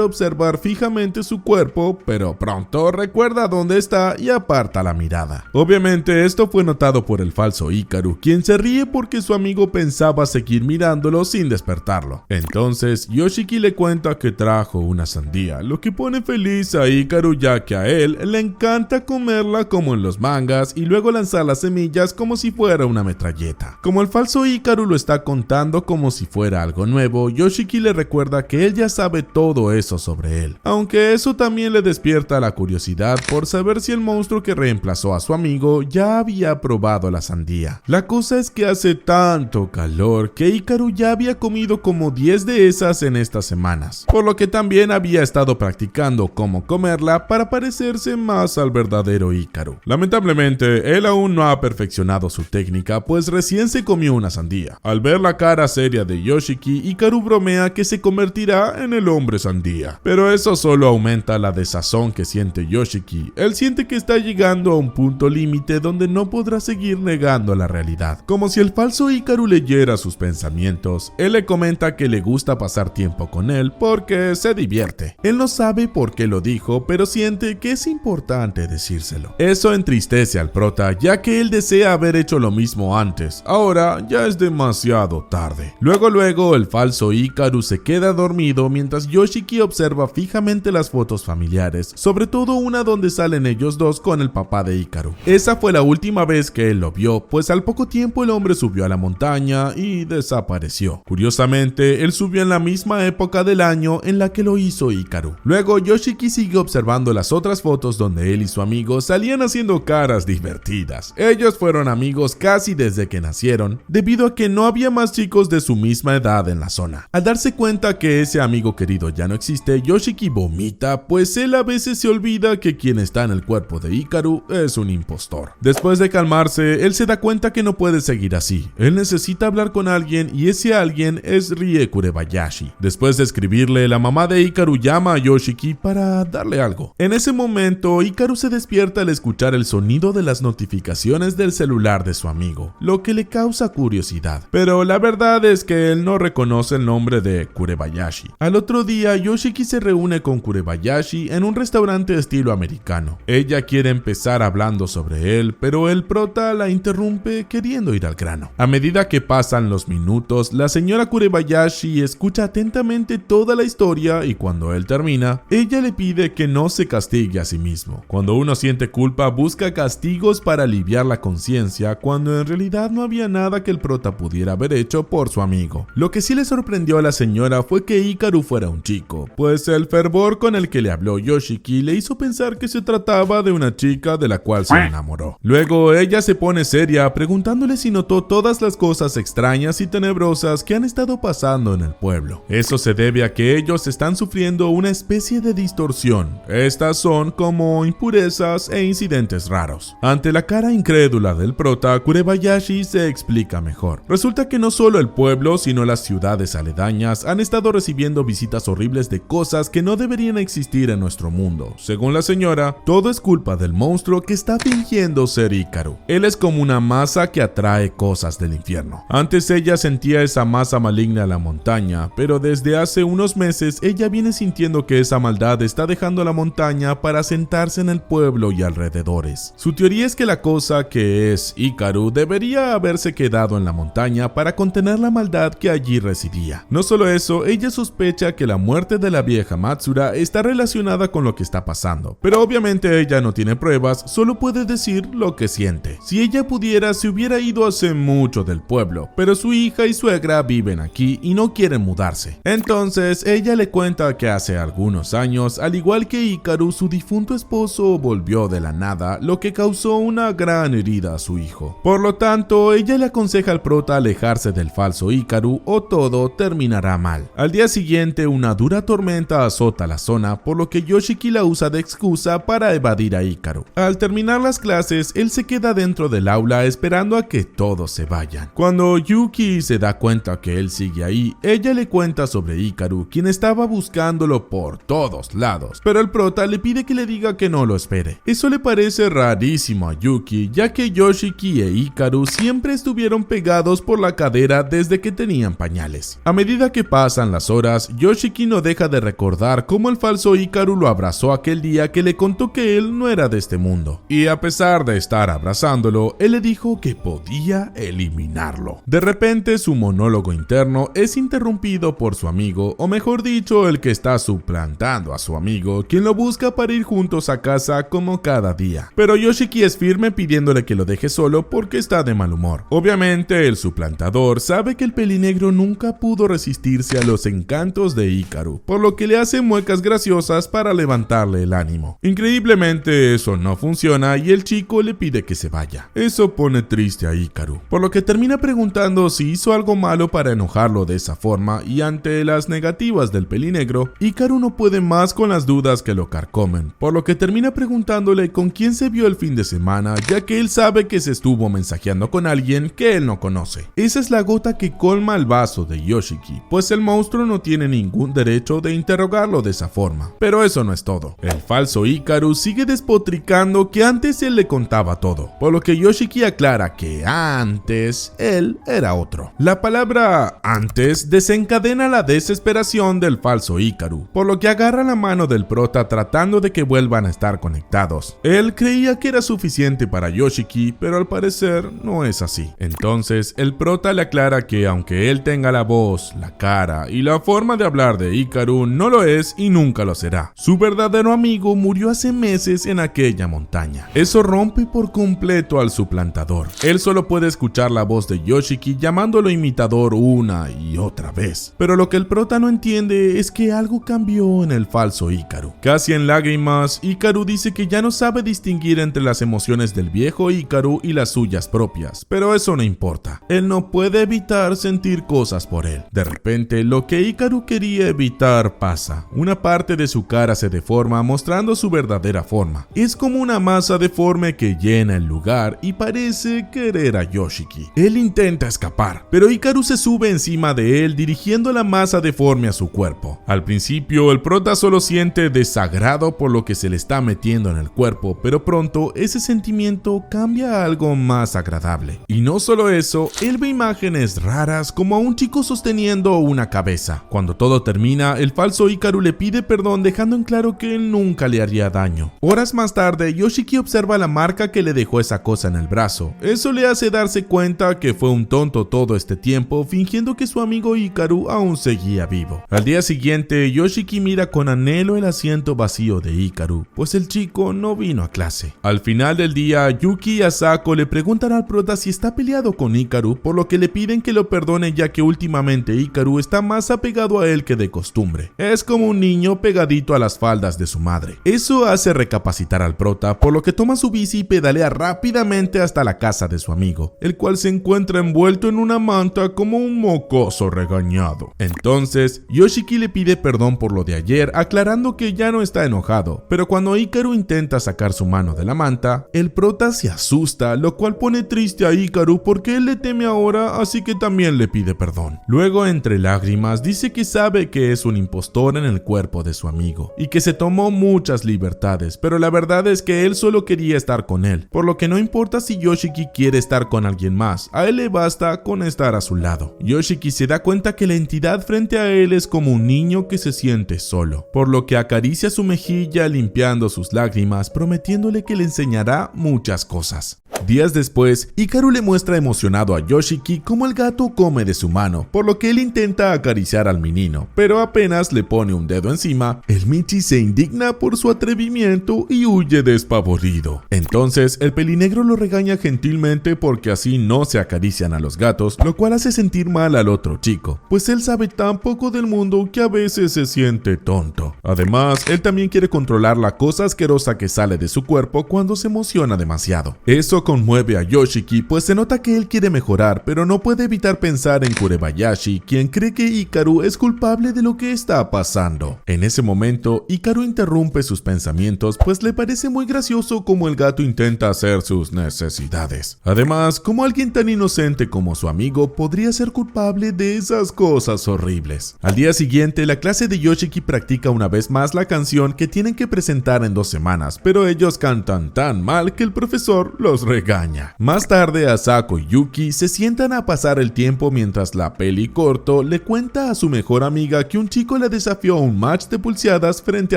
observar fijamente su cuerpo, pero pronto recuerda dónde está y aparta la mirada. Obviamente esto fue notado por el falso Hikaru, quien se ríe porque su amigo pensaba seguir mirándolo sin despertarlo. Entonces Yoshiki le cuenta que trajo una sandía, lo que pone feliz a Hikaru ya que a él le encanta comerla como en los mangas y luego lanzar las semillas como si fuera una metralleta. Como el falso Hikaru lo está contando como si fuera algo nuevo, Yoshiki le recuerda que él ya sabe todo eso sobre él, aunque eso también le despierta la curiosidad por saber si el monstruo que reemplazó a su amigo ya había probado la sandía. La cosa es que hace tanto calor que Hikaru ya había comido como 10 de esas en estas semanas, por lo que también había estado practicando cómo comerla para parecerse más al verdadero Hikaru. Lamentablemente, él aún no ha perfeccionado su técnica, pues recién se comió una sandía. Al ver la cara seria de Yoshiki, Hikaru bromea que se convertirá en el hombre sandía, pero eso solo aumenta la desazón que siente Yoshiki. Él siente que está llegando a un punto límite donde no podrá seguir negando la realidad. Como si el falso Hikaru leyera sus pensamientos, él le comenta que le gusta pasar tiempo con él porque se divierte. Él no sabe por qué lo dijo, pero siente que es importante decírselo. Eso entristece al prota, ya que él desea haber hecho lo mismo antes. Ahora ya es demasiado tarde. Luego el falso Hikaru se queda dormido mientras Yoshiki observa fijamente las fotos familiares, sobre todo una donde salen ellos dos con el papá de Hikaru. Esa fue la última vez que él lo vio, pues al poco tiempo el hombre subió a la montaña y desapareció. Curiosamente, él subió en la misma época del año en la que lo hizo Hikaru. Luego Yoshiki sigue observando las otras fotos donde él y su amigo salían haciendo caras divertidas. Ellos fueron amigos casi desde que nacieron, debido a que no había más chicos de su misma edad en la zona. Al darse cuenta que ese amigo querido ya no existe, Yoshiki vomita, pues él a veces se olvida que quien está en el cuerpo de Hikaru es un impostor. Después de calmarse, él se da cuenta que no puede seguir así. Él necesita hablar con alguien y ese alguien es Rie Kurebayashi. Después de escribirle, la mamá de Hikaru llama a Yoshiki para darle algo. En ese momento, Hikaru se despierta al escuchar el sonido de las notificaciones del celular de su amigo, lo que le causa curiosidad. Pero la verdad es que él no reconoce el nombre de Kurebayashi. Al otro día, Yoshiki se reúne con Kurebayashi en un restaurante estilo americano. Ella quiere empezar hablando sobre él, pero el prota la interrumpe queriendo ir al grano. A medida que pasan los minutos, la señora Kurebayashi escucha atentamente toda la historia y cuando él termina, ella le pide que no se castigue a sí mismo. Cuando uno siente culpa, busca castigos para aliviar la conciencia, cuando en realidad no había nada que el prota pudiera haber hecho por su amigo. Lo que sí le sorprendió a la señora fue que Hikaru fuera un chico, pues el fervor con el que le habló Yoshiki le hizo pensar que se trataba de una chica de la cual se enamoró. Luego ella se pone seria preguntándole si notó todas las cosas extrañas y tenebrosas que han estado pasando en el pueblo. Eso se debe a que ellos están sufriendo una especie de distorsión. Estas son como impurezas e incidentes raros. Ante la cara incrédula del prota, Kurebayashi se explica mejor. Resulta que no solo el pueblo, sino las ciudades aledañas han estado recibiendo visitas horribles de cosas que no deberían existir en nuestro mundo. Según la señora, todo es culpa del monstruo que está fingiendo ser Hikaru. Él es como una masa que atrae cosas del infierno. Antes ella sentía esa masa maligna en la montaña, pero desde hace unos meses ella viene sintiendo que esa maldad está dejando la montaña para sentarse en el pueblo y alrededores. Su teoría es que la cosa que es Hikaru debería haberse quedado en la montaña para contener la maldad que allí residía. No solo eso, ella sospecha que la muerte de la vieja Matsura está relacionada con lo que está pasando, pero obviamente ella no tiene pruebas, solo puede decir lo que siente. Si ella pudiera, se hubiera ido hace mucho del pueblo, pero su hija y suegra viven aquí y no quieren mudarse. Entonces ella le cuenta que hace algunos años, al igual que Hikaru, su difunto esposo volvió de la nada, lo que causó una gran herida a su hijo. Por lo tanto, ella le aconseja al prota alejarse del falso Hikaru o todo terminará mal. Al día siguiente, una dura tormenta azota la zona, por lo que Yoshiki la usa de excusa para evadir a Hikaru. Al terminar terminar las clases, él se queda dentro del aula esperando a que todos se vayan. Cuando Yuki se da cuenta que él sigue ahí, ella le cuenta sobre Hikaru, quien estaba buscándolo por todos lados, pero el prota le pide que le diga que no lo espere. Eso le parece rarísimo a Yuki, ya que Yoshiki e Hikaru siempre estuvieron pegados por la cadera desde que tenían pañales. A medida que pasan las horas, Yoshiki no deja de recordar cómo el falso Hikaru lo abrazó aquel día que le contó que él no era de este mundo. Y a pesar de estar abrazándolo, él le dijo que podía eliminarlo. De repente, su monólogo interno es interrumpido por su amigo, o mejor dicho, el que está suplantando a su amigo, quien lo busca para ir juntos a casa como cada día. Pero Yoshiki es firme pidiéndole que lo deje solo porque está de mal humor. Obviamente, el suplantador sabe que el pelinegro nunca pudo resistirse a los encantos de Hikaru, por lo que le hace muecas graciosas para levantarle el ánimo. Increíblemente, eso no funciona y el chico le pide que se vaya. Eso pone triste a Hikaru, por lo que termina preguntando si hizo algo malo para enojarlo de esa forma, y ante las negativas del pelinegro, Hikaru no puede más con las dudas que lo carcomen, por lo que termina preguntándole con quién se vio el fin de semana, ya que él sabe que se estuvo mensajeando con alguien que él no conoce. Esa es la gota que colma el vaso de Yoshiki, pues el monstruo no tiene ningún derecho de interrogarlo de esa forma. Pero eso no es todo. El falso Hikaru sigue despotricando que antes él le contaba todo, por lo que Yoshiki aclara que antes él era otro. La palabra antes desencadena la desesperación del falso Hikaru, por lo que agarra la mano del prota tratando de que vuelvan a estar conectados. Él creía que era suficiente para Yoshiki, pero al parecer no es así. Entonces el prota le aclara que aunque él tenga la voz, la cara y la forma de hablar de Hikaru, no lo es y nunca lo será. Su verdadero amigo murió hace meses en aquella montaña. Eso rompe por completo al suplantador. Él solo puede escuchar la voz de Yoshiki llamándolo imitador una y otra vez. Pero lo que el prota no entiende es que algo cambió en el falso Hikaru. Casi en lágrimas, Hikaru dice que ya no sabe distinguir entre las emociones del viejo Hikaru y las suyas propias, pero eso no importa. Él no puede evitar sentir cosas por él. De repente, lo que Hikaru quería evitar pasa. Una parte de su cara se deforma mostrando su verdadera forma. Es como una masa deforme que llena el lugar y parece querer a Yoshiki. Él intenta escapar, pero Hikaru se sube encima de él dirigiendo la masa deforme a su cuerpo. Al principio, el prota solo siente desagrado por lo que se le está metiendo en el cuerpo, pero pronto ese sentimiento cambia a algo más agradable. Y no solo eso, él ve imágenes raras como a un chico sosteniendo una cabeza. Cuando todo termina, el falso Hikaru le pide perdón dejando en claro que él nunca le haría daño. Horas más tarde, Yoshiki observa la marca que le dejó esa cosa en el brazo. Eso le hace darse cuenta que fue un tonto todo este tiempo, fingiendo que su amigo Hikaru aún seguía vivo. Al día siguiente, Yoshiki mira con anhelo el asiento vacío de Hikaru, pues el chico no vino a clase. Al final del día, Yuki y Asako le preguntan al prota si está peleado con Hikaru, por lo que le piden que lo perdone ya que últimamente Hikaru está más apegado a él que de costumbre. Es como un niño pegadito a las faldas de su madre. Eso hace recapacitar al prota, por lo que toma su bici y pedalea rápidamente hasta la casa de su amigo, el cual se encuentra envuelto en una manta como un mocoso regañado. Entonces, Yoshiki le pide perdón por lo de ayer, aclarando que ya no está enojado, pero cuando Hikaru intenta sacar su mano de la manta, el prota se asusta, lo cual pone triste a Hikaru porque él le teme ahora, así que también le pide perdón. Luego, entre lágrimas, dice que sabe que es un impostor en el cuerpo de su amigo y que se tomó muchas libertades, pero la verdad es que él solo quería estar con él, por lo que no importa si Yoshiki quiere estar con alguien más, a él le basta con estar a su lado. Yoshiki se da cuenta que la entidad frente a él es como un niño que se siente solo, por lo que acaricia su mejilla limpiando sus lágrimas, prometiéndole que le enseñará muchas cosas. Días después, Hikaru le muestra emocionado a Yoshiki cómo el gato come de su mano, por lo que él intenta acariciar al menino, pero apenas le pone un dedo encima, el Michi se indigna por su atrevimiento y huye despavorido. Entonces, el pelinegro lo regaña gentilmente porque así no se acarician a los gatos, lo cual hace sentir mal al otro chico, pues él sabe tan poco del mundo que a veces se siente tonto. Además, él también quiere controlar la cosa asquerosa que sale de su cuerpo cuando se emociona demasiado. Eso conmueve a Yoshiki, pues se nota que él quiere mejorar, pero no puede evitar pensar en Kurebayashi, quien cree que Hikaru es culpable de lo que está pasando. En ese momento, Hikaru interrumpe sus pensamientos, pues le parece muy gracioso como el gato intenta hacer sus necesidades. Además, como alguien tan inocente como su amigo podría ser culpable de esas cosas horribles. Al día siguiente, la clase de Yoshiki practica una vez más la canción que tienen que presentar en 2 semanas, pero ellos cantan tan mal que el profesor los regaña. Más tarde, Asako y Yuki se sientan a pasar el tiempo mientras la peli corto le cuenta a su mejor amiga que un chico le desafió a un match de pulseadas frente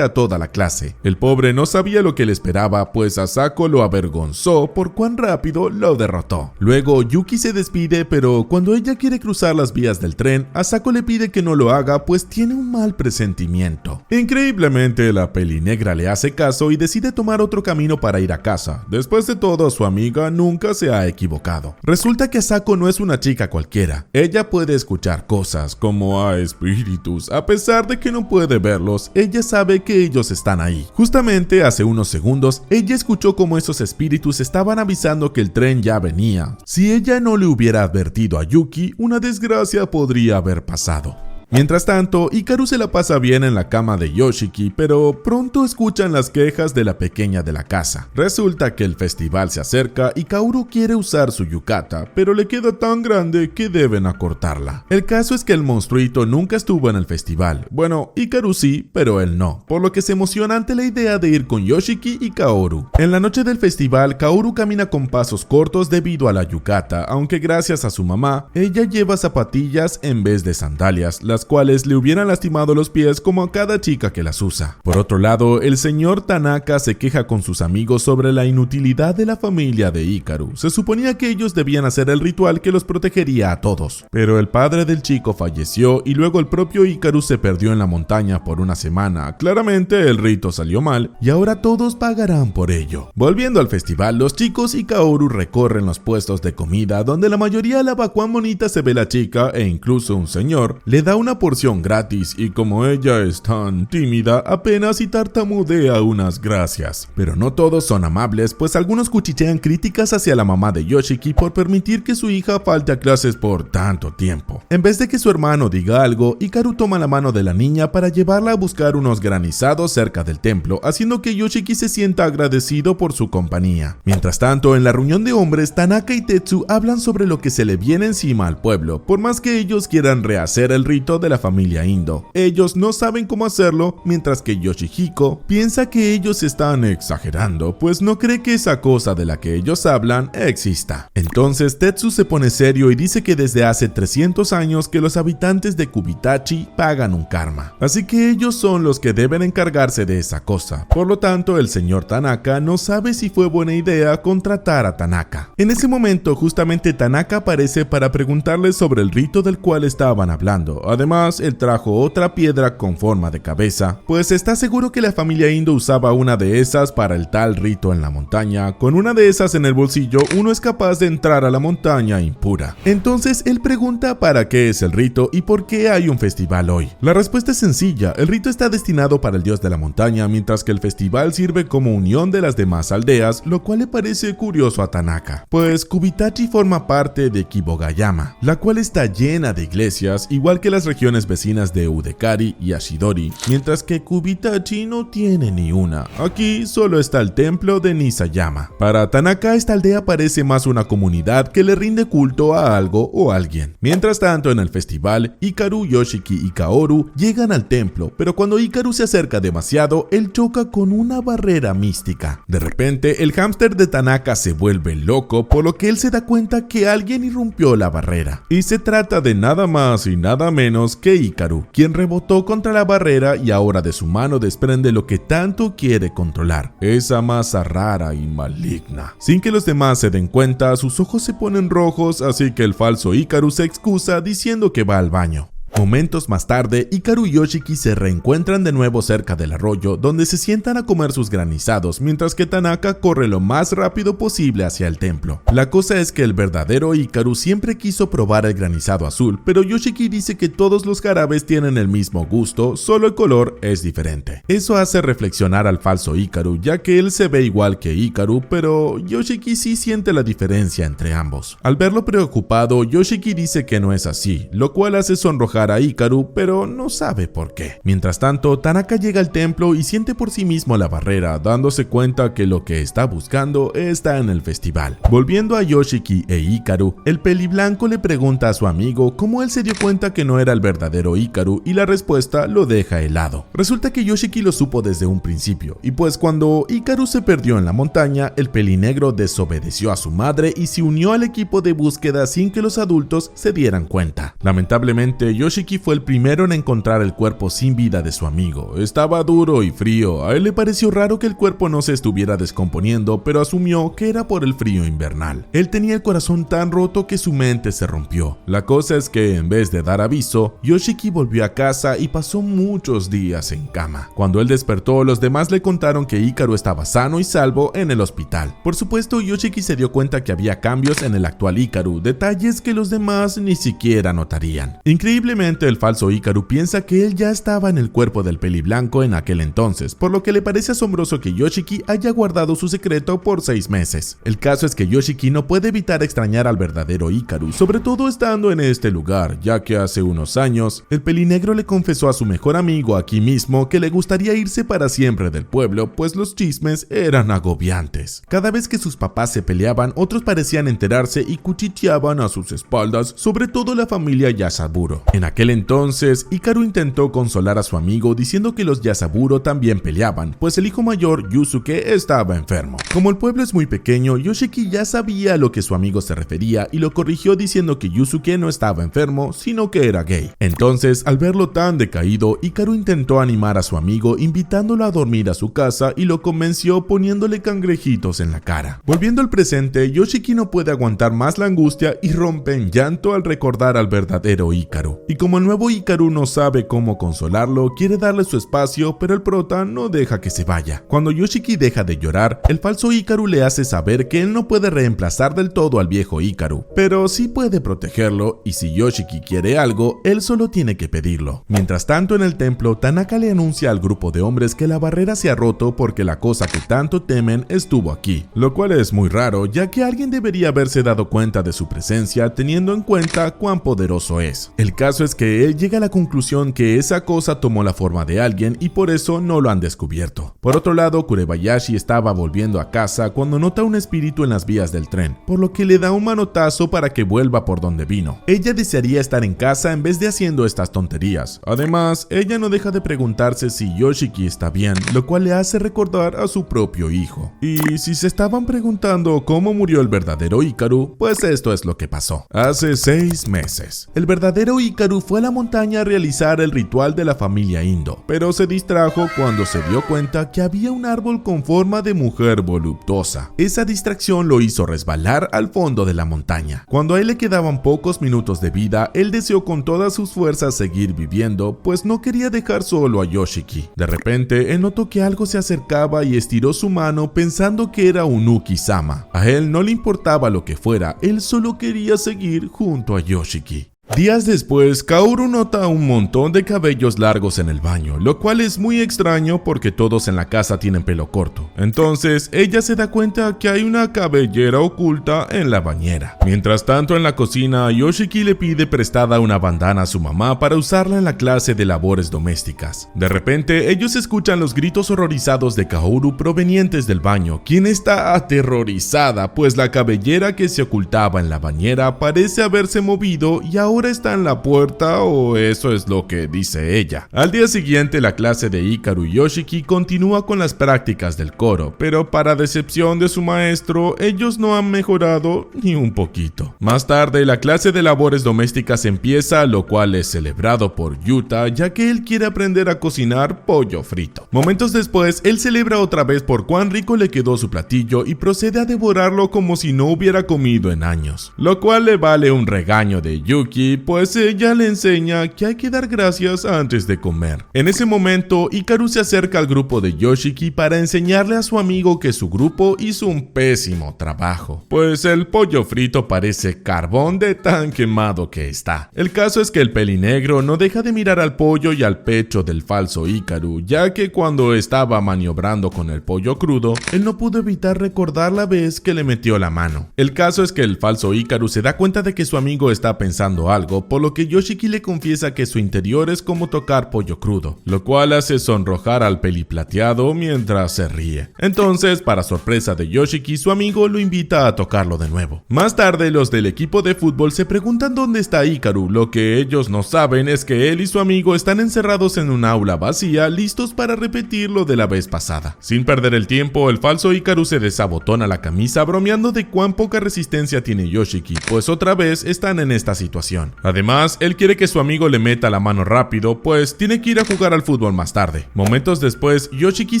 a toda la clase. El pobre no sabía lo que le esperaba, pues Asako lo avergonzó por cuán rápido lo derrotó. Luego, Yuki se despide, pero cuando ella quiere cruzar las vías del tren, Asako le pide que no lo haga, pues tiene un mal presentimiento. Increíblemente, la peli negra le hace caso y decide tomar otro camino para ir a casa. Después de todo, su amiga nunca se ha equivocado. Resulta que Asako no es una chica cualquiera. Ella puede escuchar cosas como a espíritus. A pesar de que no puede verlos, ella sabe que ellos están ahí. Justamente hace unos segundos, ella escuchó como esos espíritus estaban avisando que el tren ya venía. Si ella no le hubiera advertido a Yuki, una desgracia podría haber pasado. Mientras tanto, Hikaru se la pasa bien en la cama de Yoshiki, pero pronto escuchan las quejas de la pequeña de la casa. Resulta que el festival se acerca y Kaoru quiere usar su yukata, pero le queda tan grande que deben acortarla. El caso es que el monstruito nunca estuvo en el festival. Bueno, Hikaru sí, pero él no, por lo que se emociona ante la idea de ir con Yoshiki y Kaoru. En la noche del festival, Kaoru camina con pasos cortos debido a la yukata, aunque gracias a su mamá, ella lleva zapatillas en vez de sandalias, las cuales le hubieran lastimado los pies como a cada chica que las usa. Por otro lado, el señor Tanaka se queja con sus amigos sobre la inutilidad de la familia de Hikaru. Se suponía que ellos debían hacer el ritual que los protegería a todos, pero el padre del chico falleció y luego el propio Hikaru se perdió en la montaña por una semana. Claramente el rito salió mal y ahora todos pagarán por ello. Volviendo al festival, los chicos y Kaoru recorren los puestos de comida donde la mayoría alaba cuán bonita se ve la chica e incluso un señor le da una porción gratis y como ella es tan tímida, apenas y tartamudea unas gracias. Pero no todos son amables, pues algunos cuchichean críticas hacia la mamá de Yoshiki por permitir que su hija falte a clases por tanto tiempo. En vez de que su hermano diga algo, Hikaru toma la mano de la niña para llevarla a buscar unos granizados cerca del templo, haciendo que Yoshiki se sienta agradecido por su compañía. Mientras tanto, en la reunión de hombres, Tanaka y Tetsu hablan sobre lo que se le viene encima al pueblo, por más que ellos quieran rehacer el rito de la familia Indo. Ellos no saben cómo hacerlo, mientras que Yoshihiko piensa que ellos están exagerando, pues no cree que esa cosa de la que ellos hablan exista. Entonces Tetsu se pone serio y dice que desde hace 300 años que los habitantes de Kubitachi pagan un karma, así que ellos son los que deben encargarse de esa cosa. Por lo tanto, el señor Tanaka no sabe si fue buena idea contratar a Tanaka. En ese momento, justamente Tanaka aparece para preguntarles sobre el rito del cual estaban hablando. Además, él trajo otra piedra con forma de cabeza, pues está seguro que la familia Indo usaba una de esas para el tal rito en la montaña. Con una de esas en el bolsillo, uno es capaz de entrar a la montaña impura. Entonces él pregunta para qué es el rito y por qué hay un festival hoy. La respuesta es sencilla: el rito está destinado para el dios de la montaña, mientras que el festival sirve como unión de las demás aldeas, lo cual le parece curioso a Tanaka, pues Kubitachi forma parte de Kibogayama, la cual está llena de iglesias, igual que las regiones vecinas de Udekari y Ashidori, mientras que Kubitachi no tiene ni una. Aquí solo está el templo de Nisayama. Para Tanaka, esta aldea parece más una comunidad que le rinde culto a algo o alguien. Mientras tanto, en el festival, Hikaru, Yoshiki y Kaoru llegan al templo, pero cuando Hikaru se acerca demasiado, él choca con una barrera mística. De repente, el hámster de Tanaka se vuelve loco, por lo que él se da cuenta que alguien irrumpió la barrera. Y se trata de nada más y nada menos que Hikaru, quien rebotó contra la barrera y ahora de su mano desprende lo que tanto quiere controlar, esa masa rara y maligna. Sin que los demás se den cuenta, sus ojos se ponen rojos, así que el falso Hikaru se excusa diciendo que va al baño. Momentos más tarde, Hikaru y Yoshiki se reencuentran de nuevo cerca del arroyo, donde se sientan a comer sus granizados, mientras que Tanaka corre lo más rápido posible hacia el templo. La cosa es que el verdadero Hikaru siempre quiso probar el granizado azul, pero Yoshiki dice que todos los jarabes tienen el mismo gusto, solo el color es diferente. Eso hace reflexionar al falso Hikaru, ya que él se ve igual que Hikaru, pero Yoshiki sí siente la diferencia entre ambos. Al verlo preocupado, Yoshiki dice que no es así, lo cual hace sonrojar a Hikaru, pero no sabe por qué. Mientras tanto, Tanaka llega al templo y siente por sí mismo la barrera, dándose cuenta que lo que está buscando está en el festival. Volviendo a Yoshiki e Hikaru, el peliblanco le pregunta a su amigo cómo él se dio cuenta que no era el verdadero Hikaru y la respuesta lo deja helado. Resulta que Yoshiki lo supo desde un principio, y pues cuando Hikaru se perdió en la montaña, el pelinegro desobedeció a su madre y se unió al equipo de búsqueda sin que los adultos se dieran cuenta. Lamentablemente, Yoshiki fue el primero en encontrar el cuerpo sin vida de su amigo. Estaba duro y frío, a él le pareció raro que el cuerpo no se estuviera descomponiendo, pero asumió que era por el frío invernal. Él tenía el corazón tan roto que su mente se rompió. La cosa es que en vez de dar aviso, Yoshiki volvió a casa y pasó muchos días en cama. Cuando él despertó, los demás le contaron que Hikaru estaba sano y salvo en el hospital. Por supuesto, Yoshiki se dio cuenta que había cambios en el actual Hikaru, detalles que los demás ni siquiera notarían. Increíblemente, el falso Hikaru piensa que él ya estaba en el cuerpo del peliblanco en aquel entonces, por lo que le parece asombroso que Yoshiki haya guardado su secreto por 6 meses. El caso es que Yoshiki no puede evitar extrañar al verdadero Hikaru, sobre todo estando en este lugar, ya que hace unos años, el pelinegro le confesó a su mejor amigo aquí mismo que le gustaría irse para siempre del pueblo, pues los chismes eran agobiantes. Cada vez que sus papás se peleaban, otros parecían enterarse y cuchicheaban a sus espaldas, sobre todo la familia Yasaburo. En aquel entonces, Hikaru intentó consolar a su amigo diciendo que los Yasaburo también peleaban, pues el hijo mayor, Yusuke, estaba enfermo. Como el pueblo es muy pequeño, Yoshiki ya sabía a lo que su amigo se refería y lo corrigió diciendo que Yusuke no estaba enfermo, sino que era gay. Entonces, al verlo tan decaído, Hikaru intentó animar a su amigo invitándolo a dormir a su casa y lo convenció poniéndole cangrejitos en la cara. Volviendo al presente, Yoshiki no puede aguantar más la angustia y rompe en llanto al recordar al verdadero Hikaru. Y como el nuevo Hikaru no sabe cómo consolarlo, quiere darle su espacio, pero el prota no deja que se vaya. Cuando Yoshiki deja de llorar, el falso Hikaru le hace saber que él no puede reemplazar del todo al viejo Hikaru, pero sí puede protegerlo, y si Yoshiki quiere algo, él solo tiene que pedirlo. Mientras tanto, en el templo, Tanaka le anuncia al grupo de hombres que la barrera se ha roto porque la cosa que tanto temen estuvo aquí, lo cual es muy raro, ya que alguien debería haberse dado cuenta de su presencia teniendo en cuenta cuán poderoso es. El caso es que él llega a la conclusión que esa cosa tomó la forma de alguien y por eso no lo han descubierto. Por otro lado, Kurebayashi estaba volviendo a casa cuando nota un espíritu en las vías del tren, por lo que le da un manotazo para que vuelva por donde vino. Ella desearía estar en casa en vez de haciendo estas tonterías. Además, ella no deja de preguntarse si Yoshiki está bien, lo cual le hace recordar a su propio hijo. Y si se estaban preguntando cómo murió el verdadero Hikaru, pues esto es lo que pasó. Hace 6 meses, el verdadero Hikaru fue a la montaña a realizar el ritual de la familia Indo, pero se distrajo cuando se dio cuenta que había un árbol con forma de mujer voluptuosa. Esa distracción lo hizo resbalar al fondo de la montaña. Cuando a él le quedaban pocos minutos de vida, él deseó con todas sus fuerzas seguir viviendo, pues no quería dejar solo a Yoshiki. De repente, él notó que algo se acercaba y estiró su mano pensando que era un Uki-sama. A él no le importaba lo que fuera, él solo quería seguir junto a Yoshiki. Días después, Kaoru nota un montón de cabellos largos en el baño, lo cual es muy extraño porque todos en la casa tienen pelo corto. Entonces, ella se da cuenta que hay una cabellera oculta en la bañera. Mientras tanto, en la cocina, Yoshiki le pide prestada una bandana a su mamá para usarla en la clase de labores domésticas. De repente, ellos escuchan los gritos horrorizados de Kaoru provenientes del baño, quien está aterrorizada, pues la cabellera que se ocultaba en la bañera parece haberse movido y ahora está en la puerta, o eso es lo que dice ella. Al día siguiente, la clase de Hikaru y Yoshiki continúa con las prácticas del coro, pero para decepción de su maestro, ellos no han mejorado ni un poquito. Más tarde, la clase de labores domésticas empieza, lo cual es celebrado por Yuta, ya que él quiere aprender a cocinar pollo frito. Momentos después, él celebra otra vez por cuán rico le quedó su platillo y procede a devorarlo como si no hubiera comido en años, lo cual le vale un regaño de Yuki, Yoshiki, pues ella le enseña que hay que dar gracias antes de comer. En ese momento, Hikaru se acerca al grupo de Yoshiki para enseñarle a su amigo que su grupo hizo un pésimo trabajo, pues el pollo frito parece carbón de tan quemado que está. El caso es que el pelinegro no deja de mirar al pollo y al pecho del falso Hikaru, ya que cuando estaba maniobrando con el pollo crudo, él no pudo evitar recordar la vez que le metió la mano. El caso es que el falso Hikaru se da cuenta de que su amigo está pensando algo, por lo que Yoshiki le confiesa que su interior es como tocar pollo crudo, lo cual hace sonrojar al peliplateado mientras se ríe. Entonces, para sorpresa de Yoshiki, su amigo lo invita a tocarlo de nuevo. Más tarde, los del equipo de fútbol se preguntan dónde está Hikaru. Lo que ellos no saben es que él y su amigo están encerrados en un aula vacía, listos para repetir lo de la vez pasada. Sin perder el tiempo, el falso Hikaru se desabotona la camisa bromeando de cuán poca resistencia tiene Yoshiki, pues otra vez están en esta situación. Además, él quiere que su amigo le meta la mano rápido, pues tiene que ir a jugar al fútbol más tarde. Momentos después, Yoshiki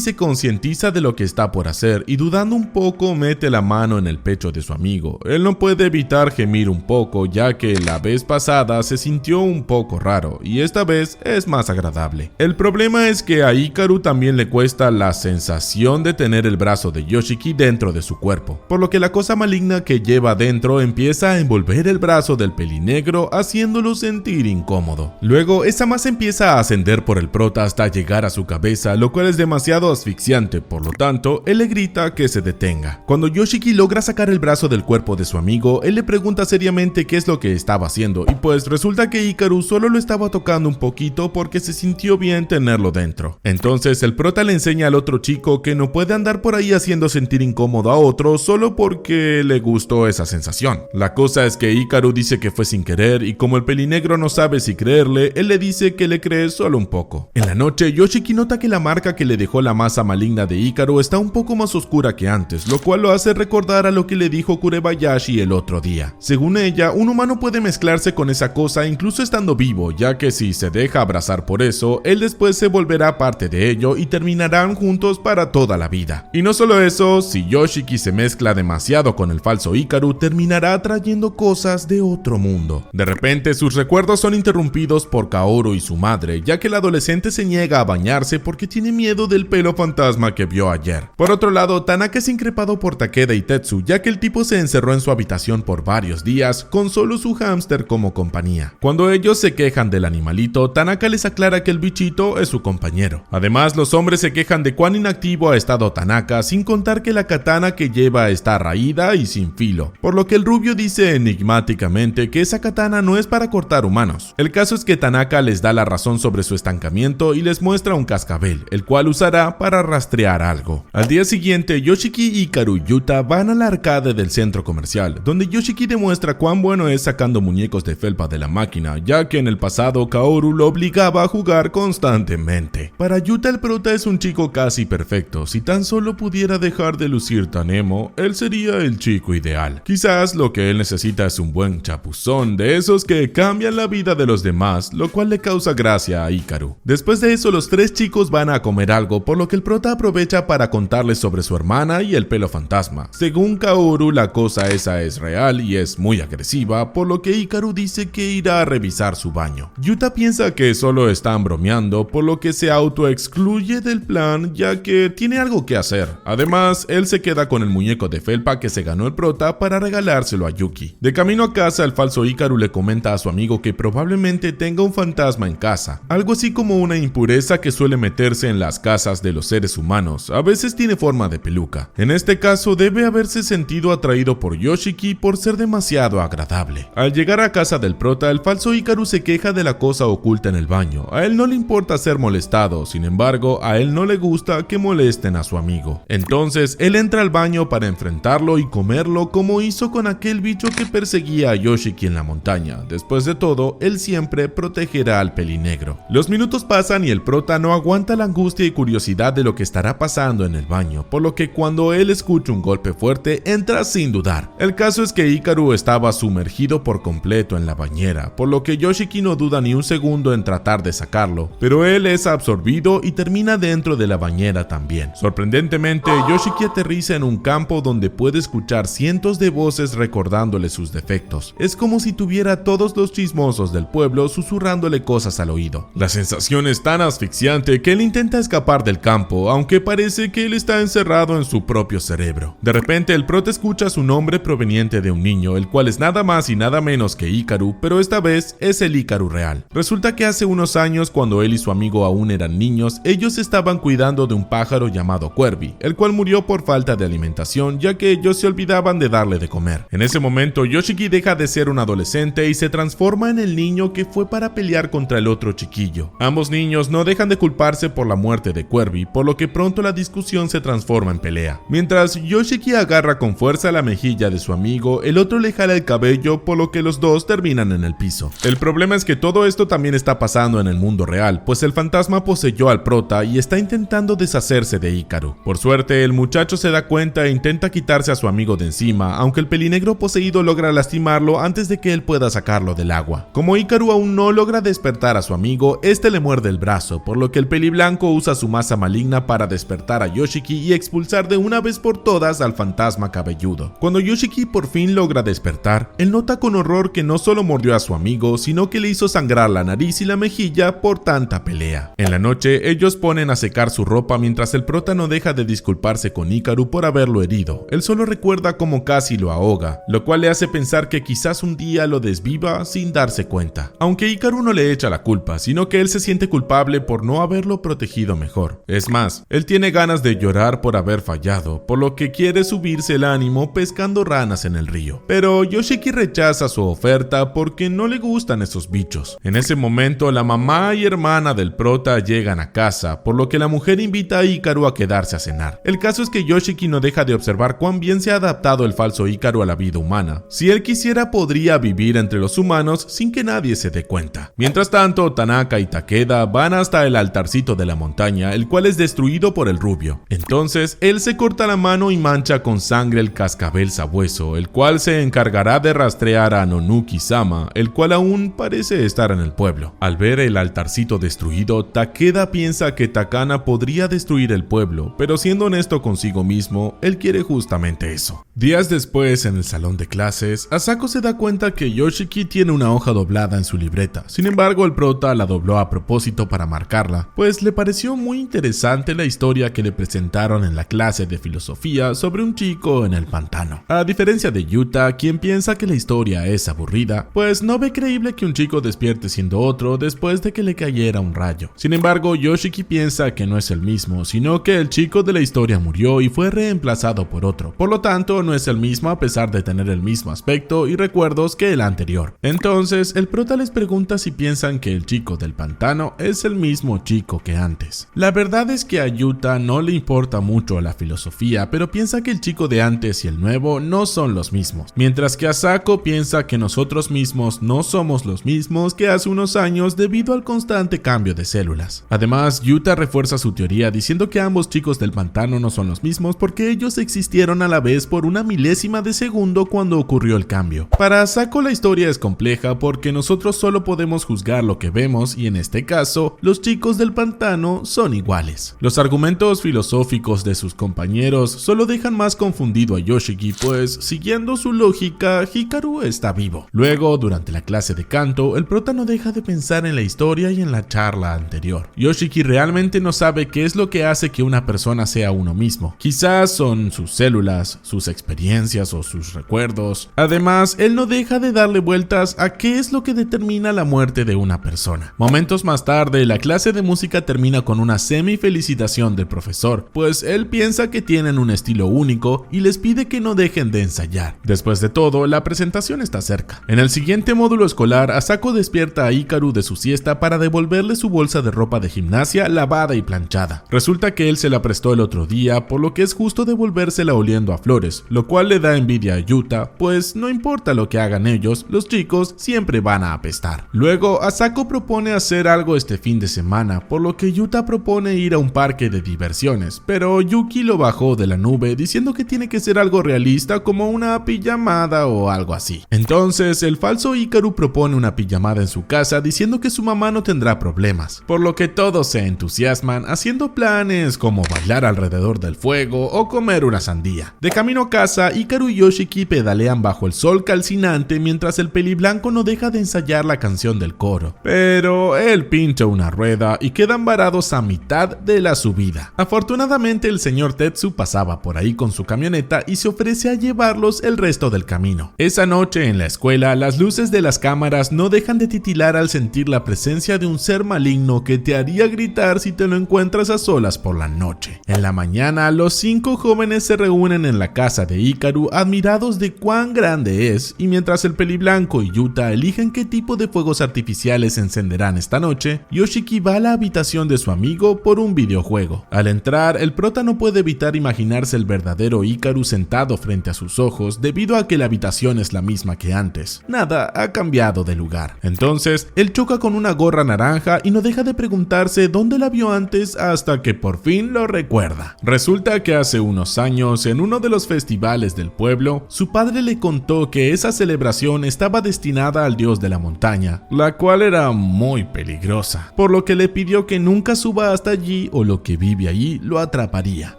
se concientiza de lo que está por hacer y dudando un poco mete la mano en el pecho de su amigo. Él no puede evitar gemir un poco, ya que la vez pasada se sintió un poco raro y esta vez es más agradable. El problema es que a Hikaru también le cuesta la sensación de tener el brazo de Yoshiki dentro de su cuerpo, por lo que la cosa maligna que lleva dentro empieza a envolver el brazo del pelinegro, haciéndolo sentir incómodo. Luego, esa masa empieza a ascender por el prota hasta llegar a su cabeza, lo cual es demasiado asfixiante, por lo tanto, él le grita que se detenga. Cuando Yoshiki logra sacar el brazo del cuerpo de su amigo, él le pregunta seriamente qué es lo que estaba haciendo, y pues resulta que Hikaru solo lo estaba tocando un poquito porque se sintió bien tenerlo dentro. Entonces el prota le enseña al otro chico que no puede andar por ahí haciendo sentir incómodo a otro solo porque le gustó esa sensación. La cosa es que Hikaru dice que fue sin querer y como el pelinegro no sabe si creerle, él le dice que le cree solo un poco. En la noche, Yoshiki nota que la marca que le dejó la masa maligna de Hikaru está un poco más oscura que antes, lo cual lo hace recordar a lo que le dijo Kurebayashi el otro día. Según ella, un humano puede mezclarse con esa cosa incluso estando vivo, ya que si se deja abrazar por eso, él después se volverá parte de ello y terminarán juntos para toda la vida. Y no solo eso, si Yoshiki se mezcla demasiado con el falso Hikaru, terminará trayendo cosas de otro mundo. De repente, sus recuerdos son interrumpidos por Kaoru y su madre, ya que el adolescente se niega a bañarse porque tiene miedo del pelo fantasma que vio ayer. Por otro lado, Tanaka es increpado por Takeda y Tetsu, ya que el tipo se encerró en su habitación por varios días con solo su hámster como compañía. Cuando ellos se quejan del animalito, Tanaka les aclara que el bichito es su compañero. Además, los hombres se quejan de cuán inactivo ha estado Tanaka, sin contar que la katana que lleva está raída y sin filo, por lo que el rubio dice enigmáticamente que esa katana no es para cortar humanos. El caso es que Tanaka les da la razón sobre su estancamiento y les muestra un cascabel, el cual usará para rastrear algo. Al día siguiente, Yoshiki, Hikaru y Yuta van al arcade del centro comercial, donde Yoshiki demuestra cuán bueno es sacando muñecos de felpa de la máquina, ya que en el pasado Kaoru lo obligaba a jugar constantemente. Para Yuta, el prota es un chico casi perfecto. Si tan solo pudiera dejar de lucir tan emo, él sería el chico ideal. Quizás lo que él necesita es un buen chapuzón, de esos que cambian la vida de los demás, lo cual le causa gracia a Hikaru. Después de eso, los tres chicos van a comer algo, por lo que el prota aprovecha para contarles sobre su hermana y el pelo fantasma. Según Kaoru, la cosa esa es real y es muy agresiva, por lo que Hikaru dice que irá a revisar su baño. Yuta piensa que solo están bromeando, por lo que se autoexcluye del plan, ya que tiene algo que hacer. Además, él se queda con el muñeco de felpa que se ganó el prota para regalárselo a Yuki. De camino a casa, el falso Hikaru le comenta a su amigo que probablemente tenga un fantasma en casa, algo así como una impureza que suele meterse en las casas de los seres humanos. A veces tiene forma de peluca. En este caso, debe haberse sentido atraído por Yoshiki por ser demasiado agradable. Al llegar a casa del prota, el falso Hikaru se queja de la cosa oculta en el baño. A él no le importa ser molestado, sin embargo, a él no le gusta que molesten a su amigo. Entonces, él entra al baño para enfrentarlo y comerlo como hizo con aquel bicho que perseguía a Yoshiki en la montaña. Después de todo, él siempre protegerá al pelinegro. Los minutos pasan y el prota no aguanta la angustia y curiosidad de lo que estará pasando en el baño, por lo que cuando él escucha un golpe fuerte, entra sin dudar. El caso es que Hikaru estaba sumergido por completo en la bañera, por lo que Yoshiki no duda ni un segundo en tratar de sacarlo, pero él es absorbido y termina dentro de la bañera también. Sorprendentemente, Yoshiki aterriza en un campo donde puede escuchar cientos de voces recordándole sus defectos. Es como si tuviera a todos los chismosos del pueblo susurrándole cosas al oído. La sensación es tan asfixiante que él intenta escapar del campo, aunque parece que él está encerrado en su propio cerebro. De repente el prota escucha su nombre proveniente de un niño, el cual es nada más y nada menos que Hikaru, pero esta vez es el Hikaru real. Resulta que hace unos años, cuando él y su amigo aún eran niños, ellos estaban cuidando de un pájaro llamado Querby, el cual murió por falta de alimentación, ya que ellos se olvidaban de darle de comer. En ese momento, Yoshiki deja de ser un adolescente y se transforma en el niño que fue para pelear contra el otro chiquillo. Ambos niños no dejan de culparse por la muerte de Querby, por lo que pronto la discusión se transforma en pelea. Mientras Yoshiki agarra con fuerza la mejilla de su amigo, el otro le jala el cabello, por lo que los dos terminan en el piso. El problema es que todo esto también está pasando en el mundo real, pues el fantasma poseyó al prota y está intentando deshacerse de Hikaru. Por suerte, el muchacho se da cuenta e intenta quitarse a su amigo de encima, aunque el pelinegro poseído logra lastimarlo antes de que él pueda sacarlo del agua. Como Hikaru aún no logra despertar a su amigo, este le muerde el brazo, por lo que el peliblanco usa su masa maligna para despertar a Yoshiki y expulsar de una vez por todas al fantasma cabelludo. Cuando Yoshiki por fin logra despertar, él nota con horror que no solo mordió a su amigo, sino que le hizo sangrar la nariz y la mejilla por tanta pelea. En la noche, ellos ponen a secar su ropa mientras el prota no deja de disculparse con Hikaru por haberlo herido. Él solo recuerda cómo casi lo ahoga, lo cual le hace pensar que quizás un día lo desviva sin darse cuenta. Aunque Hikaru no le echa la culpa, sino que él se siente culpable por no haberlo protegido mejor. Es más, él tiene ganas de llorar por haber fallado, por lo que quiere subirse el ánimo pescando ranas en el río. Pero Yoshiki rechaza su oferta porque no le gustan esos bichos. En ese momento, la mamá y hermana del prota llegan a casa, por lo que la mujer invita a Hikaru a quedarse a cenar. El caso es que Yoshiki no deja de observar cuán bien se ha adaptado el falso Hikaru a la vida humana. Si él quisiera, podría vivir entre los humanos sin que nadie se dé cuenta. Mientras tanto, Tanaka y Takeda van hasta el altarcito de la montaña, el cual es destruido por el rubio. Entonces, él se corta la mano y mancha con sangre el cascabel sabueso, el cual se encargará de rastrear a Nonuki-sama, el cual aún parece estar en el pueblo. Al ver el altarcito destruido, Takeda piensa que Takana podría destruir el pueblo, pero siendo honesto consigo mismo, él quiere justamente eso. Días después, en el salón de clases, Asako se da cuenta que Yoshiki tiene una hoja doblada en su libreta. Sin embargo, el prota la dobló a propósito para marcarla, pues le pareció muy interesante la historia que le presentaron en la clase de filosofía sobre un chico en el pantano. A diferencia de Yuta, quien piensa que la historia es aburrida, pues no ve creíble que un chico despierte siendo otro después de que le cayera un rayo. Sin embargo, Yoshiki piensa que no es el mismo, sino que el chico de la historia murió y fue reemplazado por otro. Por lo tanto, no es el mismo a pesar de tener el mismo aspecto y recuerdos que el anterior. Entonces, el prota les pregunta si piensan que el chico del pantano es el mismo chico que antes. La verdad es que a Yuta no le importa mucho la filosofía, pero piensa que el chico de antes y el nuevo no son los mismos, mientras que Asako piensa que nosotros mismos no somos los mismos que hace unos años debido al constante cambio de células. Además, Yuta refuerza su teoría diciendo que ambos chicos del pantano no son los mismos porque ellos existieron a la vez por una milésima de segundo cuando ocurrió el cambio. Para Asako la historia es compleja porque nosotros solo podemos juzgar lo que vemos y en este caso, los chicos del pantano son iguales. Los argumentos filosóficos de sus compañeros solo dejan más confundido a Yoshiki, pues siguiendo su lógica, Hikaru está vivo. Luego, durante la clase de canto, el prota no deja de pensar en la historia y en la charla anterior. Yoshiki realmente no sabe qué es lo que hace que una persona sea uno mismo. Quizás son sus células, sus experiencias o sus recuerdos. Además, él no deja de darle vueltas a qué es lo que determina la muerte de una persona. Momentos más tarde, la clase de música termina con una semi-felicitación del profesor, pues él piensa que tienen un estilo único y les pide que no dejen de ensayar. Después de todo, la presentación está cerca. En el siguiente módulo escolar, Asako despierta a Hikaru de su siesta para devolverle su bolsa de ropa de gimnasia lavada y planchada. Resulta que él se la prestó el otro día, por lo que es justo devolvérsela oliendo a flores, lo cual le da envidia a Yuta, pues no importa lo que hagan ellos, los chicos siempre van a apestar. Luego, Asako propone hacer algo este fin de semana, por lo que Yuta propone ir a un parque de diversiones, pero Yuki lo bajó de la nube diciendo que tiene que ser algo realista como una pijamada o algo así. Entonces, el falso Hikaru propone una pijamada en su casa diciendo que su mamá no tendrá problemas, por lo que todos se entusiasman haciendo planes como bailar alrededor del fuego o comer una sandía. De camino a casa, Hikaru y Yoshiki pedalean bajo el sol calcinante mientras el peliblanco no deja de ensayar la canción del coro, pero él pincha una rueda y quedan varados a mitad de la subida. Afortunadamente el señor Tetsu pasaba por ahí con su camioneta y se ofrece a llevarlos el resto del camino. Esa noche en la escuela, las luces de las cámaras no dejan de titilar al sentir la presencia de un ser maligno que te haría gritar si te lo encuentras a solas por la noche. En la mañana, los 5 jóvenes se reúnen en la casa de Hikaru admirados de cuán grande es, y mientras el peliblanco y Yuta eligen qué tipo de fuegos artificiales encenderán esta noche, Yoshiki va a la habitación de su amigo por un videojuego. Al entrar, el prota no puede evitar imaginarse el verdadero Hikaru sentado frente a sus ojos debido a que la habitación es la misma que antes. Nada ha cambiado de lugar. Entonces, él choca con una gorra naranja y no deja de preguntarse dónde la vio antes hasta que por fin lo recuerda. Resulta que hace unos años, en uno de los festivales del pueblo, su padre le contó que esa celebración estaba destinada al dios de la montaña, la cual era muy peligrosa, por lo que le pidió que nunca suba hasta allí o lo que vive allí lo atraparía.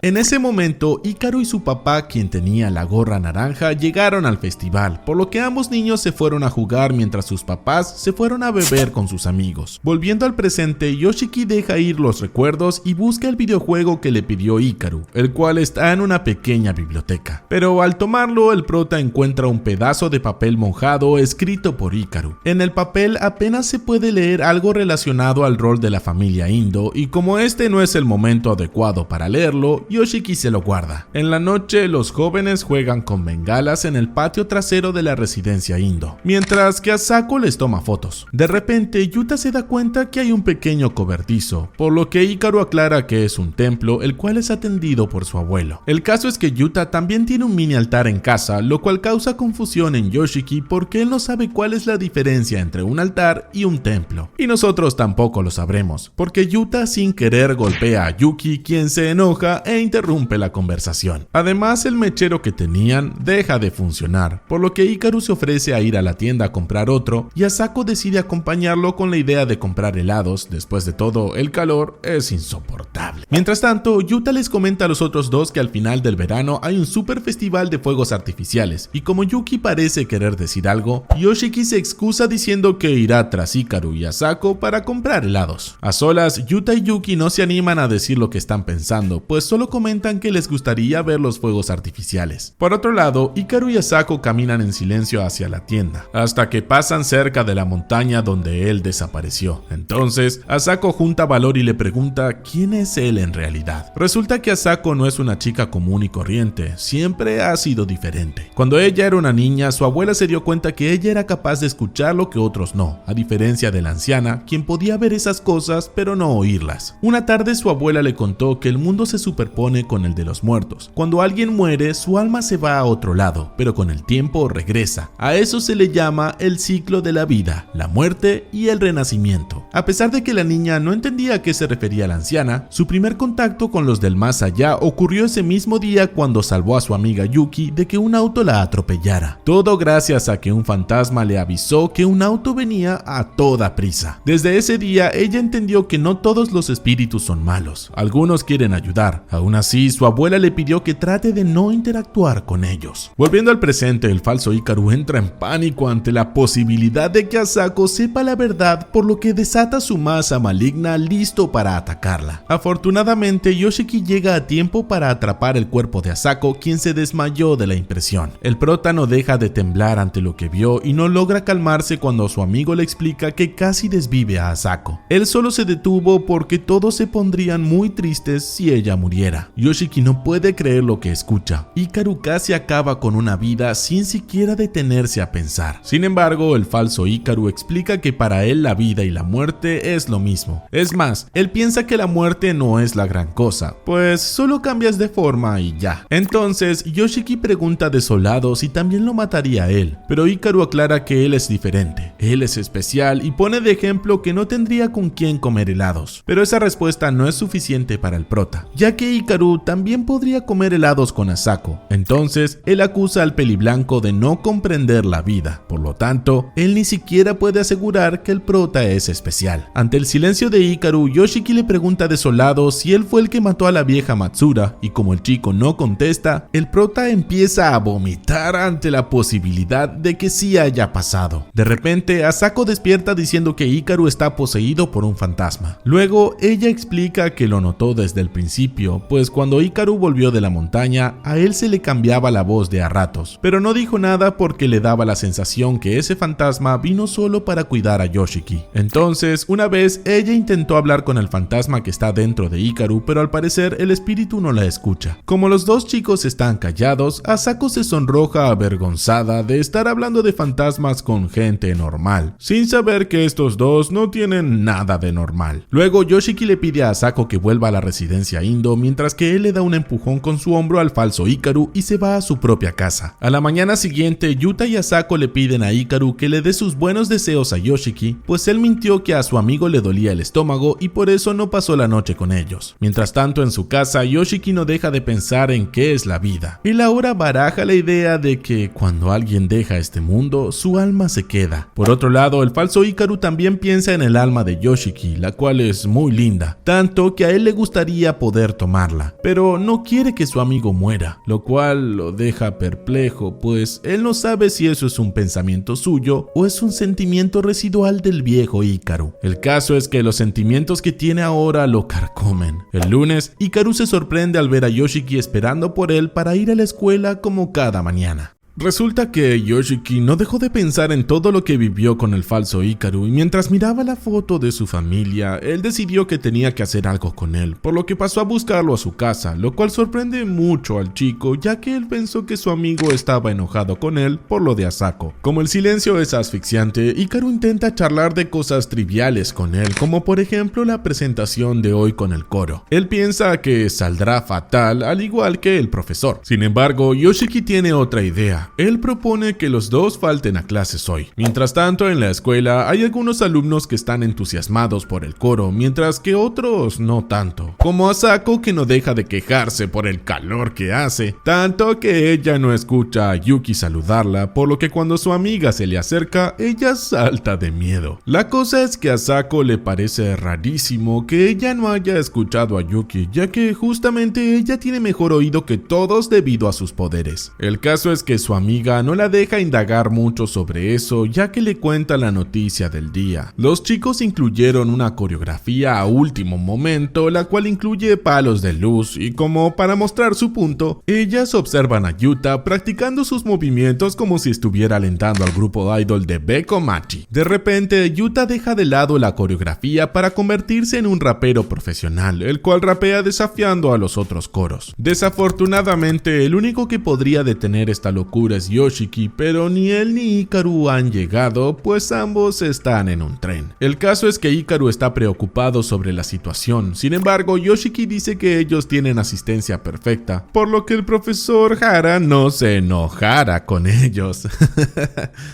En ese momento, Hikaru y su papá, quien tenía la gorra naranja, llegaron al festival, por lo que ambos niños se fueron a jugar mientras sus papás se fueron a beber con sus amigos. Volviendo al presente, Yoshiki deja ir los recuerdos y busca el videojuego que le pidió Hikaru, el cual está en una pequeña biblioteca. Pero al tomarlo, el prota encuentra un pedazo de papel mojado escrito por Hikaru. En el papel apenas se puede leer algo relacionado al rol de la familia Indo, y como este no es el momento adecuado para leerlo, Yoshiki se lo guarda. En la noche, los jóvenes juegan con bengalas en el patio trasero de la residencia Indo, mientras que Asako les toma fotos. De repente, Yuta se da cuenta que hay un pequeño cobertizo, por lo que Hikaru aclara que es un templo, el cual es atendido por su abuelo. El caso es que Yuta también tiene un mini altar en casa, lo cual causa confusión en Yoshiki porque él no sabe cuál es la diferencia entre un altar y un templo. Y nosotros tampoco lo sabremos, porque Yuta sin querer golpea a Yuki, quien se enoja e interrumpe la conversación. Además, el mechero que tenían deja de funcionar, por lo que Hikaru se ofrece a ir a la tienda a comprar otro, y Asako decide acompañarlo con la idea de comprar helados. Después de todo, el calor es insoportable. Mientras tanto, Yuta les comenta a los otros dos que al final del verano hay un super festival de fuegos artificiales, y como Yuki parece querer decir algo, Yoshiki se excusa diciendo que irá tras Hikaru y Asako para comprar helados. A solas, Yuta y Yuki no se animan a decir lo que están pensando, pues solo comentan que les gustaría ver los fuegos artificiales. Por otro lado, Hikaru y Asako caminan en silencio hacia la tienda, hasta que pasan cerca de la montaña donde él desapareció. Entonces, Asako junta valor y le pregunta quién es él en realidad. Resulta que Asako no es una chica común y corriente, siempre ha sido diferente. Cuando ella era una niña, su abuela se dio cuenta que ella era capaz de escuchar lo que otros no, a diferencia de la anciana, quien podía ver esas cosas pero no oírlas. Una tarde su abuela le contó que el mundo se superpone con el de los muertos. Cuando alguien muere, su alma se va a otro lado, pero con el tiempo regresa. A eso se le llama el ciclo de la vida, la muerte y el renacimiento. A pesar de que la niña no entendía a qué se refería la anciana, su primer contacto con los del más allá ocurrió ese mismo día cuando salvó a su amiga Yuki de que un auto la atropellara. Todo gracias a que un fantasma le avisó que un auto venía a toda prisa. Desde ese día ella entendió que no todos los espíritus son malos, algunos quieren ayudar. Aún así, su abuela le pidió que trate de no interactuar con ellos. Volviendo al presente, el falso Hikaru entra en pánico ante la posibilidad de que Asako sepa la verdad, por lo que desata su masa maligna listo para atacarla. Afortunadamente, Yoshiki llega a tiempo para atrapar el cuerpo de Asako, quien se desmayó de la impresión. El prota no deja de temblar ante lo que vio y no logra calmarse cuando su amigo le explica que casi desvive a Asako. Él solo se detuvo porque todos se pondrían muy tristes si ella muriera. Yoshiki no puede creer lo que escucha. Hikaru casi acaba con una vida sin siquiera detenerse a pensar. Sin embargo, el falso Hikaru explica que para él la vida y la muerte es lo mismo. Es más, él piensa que la muerte no es la gran cosa, pues solo cambias de forma y ya. Entonces, Yoshiki pregunta desolado si también lo mataría a él, pero Hikaru aclara que él es diferente. Él es especial y pone de ejemplo que no tendría con quién comer helados. Pero esa respuesta no es suficiente para el prota, ya que Hikaru también podría comer helados con Asako. Entonces, él acusa al peliblanco de no comprender la vida. Por lo tanto, él ni siquiera puede asegurar que el prota es especial. Ante el silencio de Hikaru, Yoshiki le pregunta desolado si él fue el que mató a la vieja Matsura, y como el chico no contesta, el prota empieza a vomitar ante la posibilidad de que sí haya pasado. De repente, Asako despierta diciendo que Hikaru está poseído por un fantasma. Luego, ella explica que lo notó desde el principio, pues cuando Hikaru volvió de la montaña, a él se le cambiaba la voz de a ratos, pero no dijo nada porque le daba la sensación que ese fantasma vino solo para cuidar a Yoshiki. Entonces, una vez, ella intentó hablar con el fantasma que está dentro de Hikaru, pero al parecer el espíritu no la escucha. Como los dos chicos están callados, Asako se sonroja avergonzada de estar hablando de fantasmas con gente normal, sin saber que estos dos no tienen nada de normal. Luego Yoshiki le pide a Asako que vuelva a la residencia Indo, mientras que él le da un empujón con su hombro al falso Hikaru y se va a su propia casa. A la mañana siguiente, Yuta y Asako le piden a Hikaru que le dé sus buenos deseos a Yoshiki, pues él mintió que a su amigo le dolía el estómago y por eso no pasó la noche con ellos. Mientras tanto, en su casa, Yoshiki no deja de pensar en qué es la vida. Él ahora baraja la idea de que cuando alguien deja este mundo, su alma se queda. Por otro lado, el falso Hikaru también piensa en el alma de Yoshiki, la cual es muy linda, tanto que a él le gustaría poder tomarla, pero no quiere que su amigo muera, lo cual lo deja perplejo, pues él no sabe si eso es un pensamiento suyo o es un sentimiento residual del viejo Hikaru. El caso es que los sentimientos que tiene ahora lo carcomen. El lunes, Hikaru se sorprende al ver a Yoshiki esperando por él para ir a la escuela como cada mañana. Resulta que Yoshiki no dejó de pensar en todo lo que vivió con el falso Hikaru y mientras miraba la foto de su familia, él decidió que tenía que hacer algo con él, por lo que pasó a buscarlo a su casa, lo cual sorprende mucho al chico ya que él pensó que su amigo estaba enojado con él por lo de Asako. Como el silencio es asfixiante, Hikaru intenta charlar de cosas triviales con él, como por ejemplo la presentación de hoy con el coro. Él piensa que saldrá fatal, al igual que el profesor. Sin embargo, Yoshiki tiene otra idea. Él propone que los dos falten a clases hoy. Mientras tanto, en la escuela hay algunos alumnos que están entusiasmados por el coro, mientras que otros no tanto. Como Asako, que no deja de quejarse por el calor que hace, tanto que ella no escucha a Yuki saludarla, por lo que cuando su amiga se le acerca, ella salta de miedo. La cosa es que a Asako le parece rarísimo que ella no haya escuchado a Yuki, ya que justamente ella tiene mejor oído que todos debido a sus poderes. El caso es que su amiga no la deja indagar mucho sobre eso, ya que le cuenta la noticia del día. Los chicos incluyeron una coreografía a último momento, la cual incluye palos de luz, y como para mostrar su punto, ellas observan a Yuta practicando sus movimientos como si estuviera alentando al grupo idol de Beko Machi. De repente, Yuta deja de lado la coreografía para convertirse en un rapero profesional, el cual rapea desafiando a los otros coros. Desafortunadamente, el único que podría detener esta locura es Yoshiki, pero ni él ni Hikaru han llegado, pues ambos están en un tren. El caso es que Hikaru está preocupado sobre la situación, sin embargo Yoshiki dice que ellos tienen asistencia perfecta, por lo que el profesor Hara no se enojara con ellos.